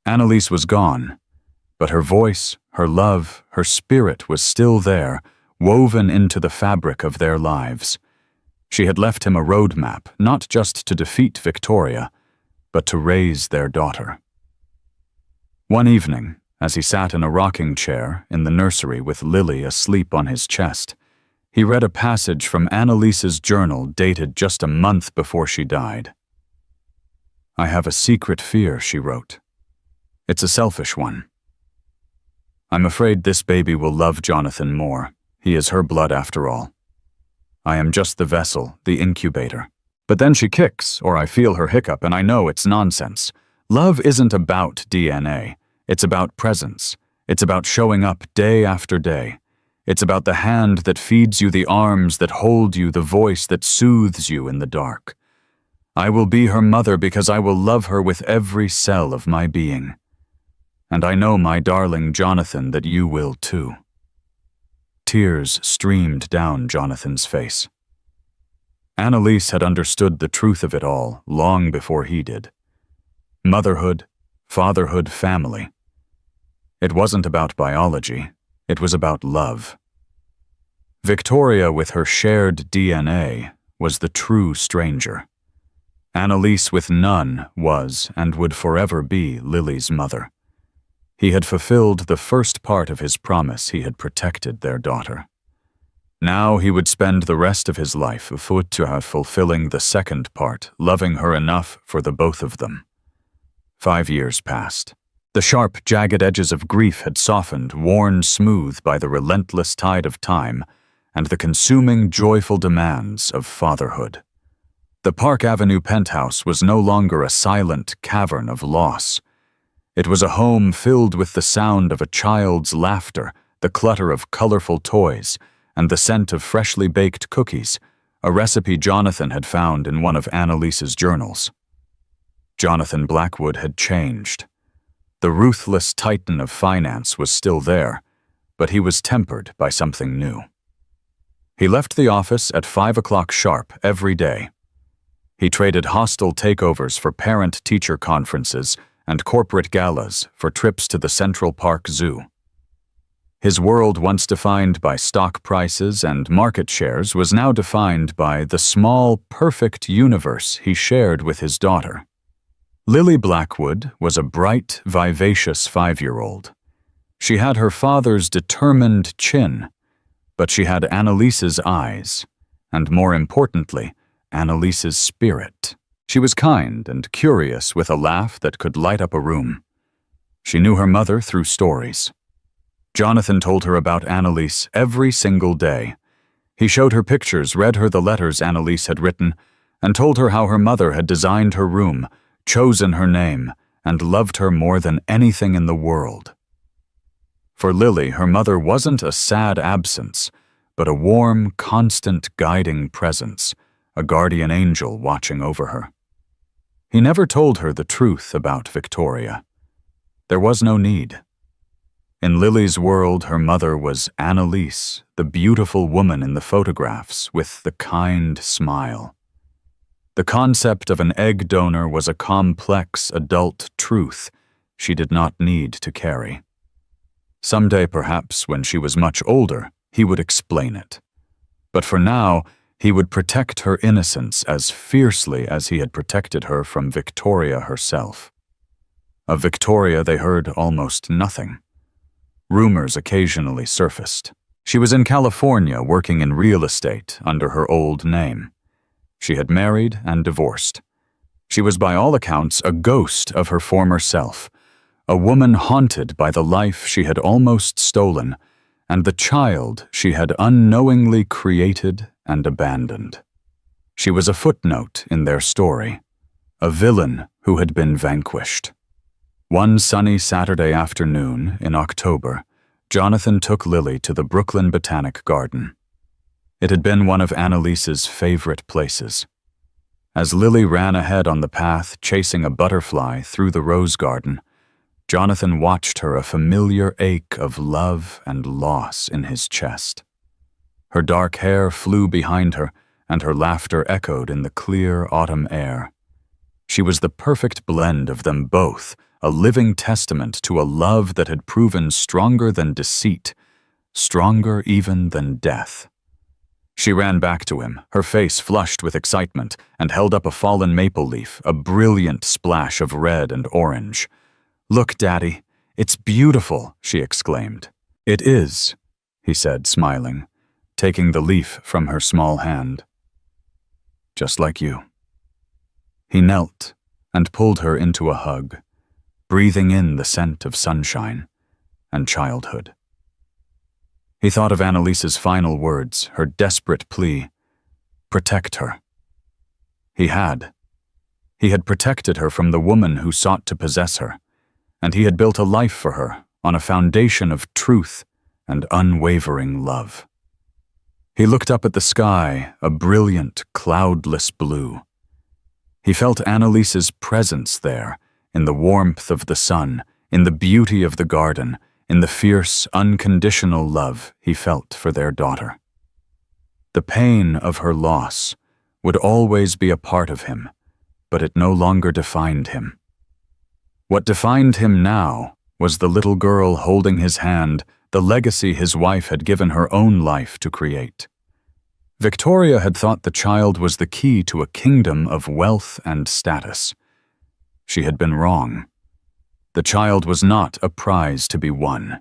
Annalise was gone, but her voice, her love, her spirit was still there, woven into the fabric of their lives. She had left him a roadmap, not just to defeat Victoria, but to raise their daughter. One evening, as he sat in a rocking chair in the nursery with Lily asleep on his chest, he read a passage from Annalise's journal dated just a month before she died. "I have a secret fear," she wrote. "It's a selfish one. I'm afraid this baby will love Jonathan more. He is her blood after all. I am just the vessel, the incubator." But then she kicks, or I feel her hiccup, and I know it's nonsense. Love isn't about DNA. It's about presence. It's about showing up day after day. It's about the hand that feeds you, the arms that hold you, the voice that soothes you in the dark. I will be her mother because I will love her with every cell of my being. And I know, my darling Jonathan, that you will too." Tears streamed down Jonathan's face. Annalise had understood the truth of it all long before he did. Motherhood, fatherhood, family. It wasn't about biology, it was about love. Victoria, with her shared DNA, was the true stranger. Annalise, with none, was and would forever be Lily's mother. He had fulfilled the first part of his promise. He had protected their daughter. Now he would spend the rest of his life fulfilling the second part, loving her enough for the both of them. 5 years passed. The sharp, jagged edges of grief had softened, worn smooth by the relentless tide of time and the consuming, joyful demands of fatherhood. The Park Avenue penthouse was no longer a silent cavern of loss. It was a home filled with the sound of a child's laughter, the clutter of colorful toys, and the scent of freshly baked cookies, a recipe Jonathan had found in one of Annalise's journals. Jonathan Blackwood had changed. The ruthless titan of finance was still there, but he was tempered by something new. He left the office at 5 o'clock sharp every day. He traded hostile takeovers for parent-teacher conferences and corporate galas for trips to the Central Park Zoo. His world, once defined by stock prices and market shares, was now defined by the small, perfect universe he shared with his daughter. Lily Blackwood was a bright, vivacious 5-year-old. She had her father's determined chin, but she had Annalise's eyes, and more importantly, Annalise's spirit. She was kind and curious, with a laugh that could light up a room. She knew her mother through stories. Jonathan told her about Annalise every single day. He showed her pictures, read her the letters Annalise had written, and told her how her mother had designed her room, chosen her name, and loved her more than anything in the world. For Lily, her mother wasn't a sad absence, but a warm, constant guiding presence, a guardian angel watching over her. He never told her the truth about Victoria. There was no need. In Lily's world, her mother was Annalise, the beautiful woman in the photographs with the kind smile. The concept of an egg donor was a complex adult truth she did not need to carry. Someday, perhaps, when she was much older, he would explain it. But for now, he would protect her innocence as fiercely as he had protected her from Victoria herself. Of Victoria they heard almost nothing. Rumors occasionally surfaced. She was in California working in real estate under her old name. She had married and divorced. She was by all accounts a ghost of her former self, a woman haunted by the life she had almost stolen and the child she had unknowingly created and abandoned. She was a footnote in their story, a villain who had been vanquished. One sunny Saturday afternoon in October, Jonathan took Lily to the Brooklyn Botanic Garden. It had been one of Annalise's favorite places. As Lily ran ahead on the path, chasing a butterfly through the rose garden, Jonathan watched her, a familiar ache of love and loss in his chest. Her dark hair flew behind her, and her laughter echoed in the clear autumn air. She was the perfect blend of them both, a living testament to a love that had proven stronger than deceit, stronger even than death. She ran back to him, her face flushed with excitement, and held up a fallen maple leaf, a brilliant splash of red and orange. "Look, Daddy, it's beautiful," she exclaimed. "It is," he said, smiling, taking the leaf from her small hand. "Just like you." He knelt and pulled her into a hug, breathing in the scent of sunshine and childhood. He thought of Annalise's final words, her desperate plea, "Protect her." He had. He had protected her from the woman who sought to possess her, and he had built a life for her on a foundation of truth and unwavering love. He looked up at the sky, a brilliant, cloudless blue. He felt Annalise's presence there, in the warmth of the sun, in the beauty of the garden, in the fierce, unconditional love he felt for their daughter. The pain of her loss would always be a part of him, but it no longer defined him. What defined him now was the little girl holding his hand, the legacy his wife had given her own life to create. Victoria had thought the child was the key to a kingdom of wealth and status. She had been wrong. The child was not a prize to be won.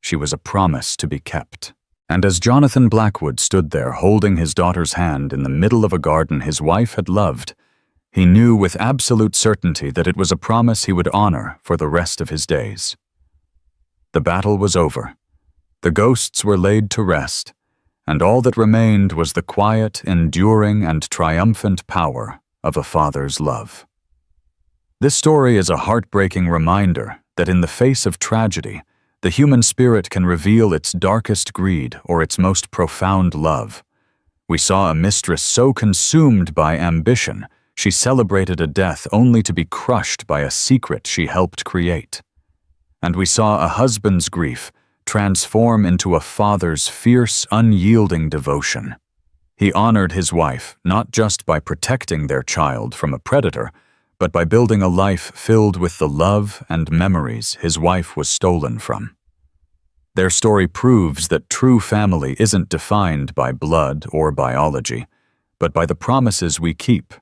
She was a promise to be kept. And as Jonathan Blackwood stood there holding his daughter's hand in the middle of a garden his wife had loved, he knew with absolute certainty that it was a promise he would honor for the rest of his days. The battle was over. The ghosts were laid to rest, and all that remained was the quiet, enduring, and triumphant power of a father's love. This story is a heartbreaking reminder that in the face of tragedy, the human spirit can reveal its darkest greed or its most profound love. We saw a mistress so consumed by ambition, she celebrated a death only to be crushed by a secret she helped create. And we saw a husband's grief transform into a father's fierce, unyielding devotion. He honored his wife not just by protecting their child from a predator, but by building a life filled with the love and memories his wife was stolen from. Their story proves that true family isn't defined by blood or biology, but by the promises we keep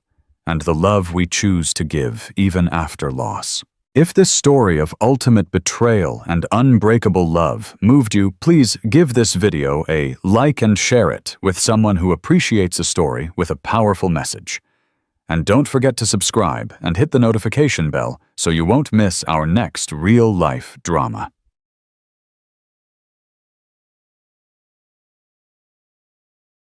and the love we choose to give even after loss. If this story of ultimate betrayal and unbreakable love moved you, please give this video a like and share it with someone who appreciates a story with a powerful message. And don't forget to subscribe and hit the notification bell so you won't miss our next real-life drama.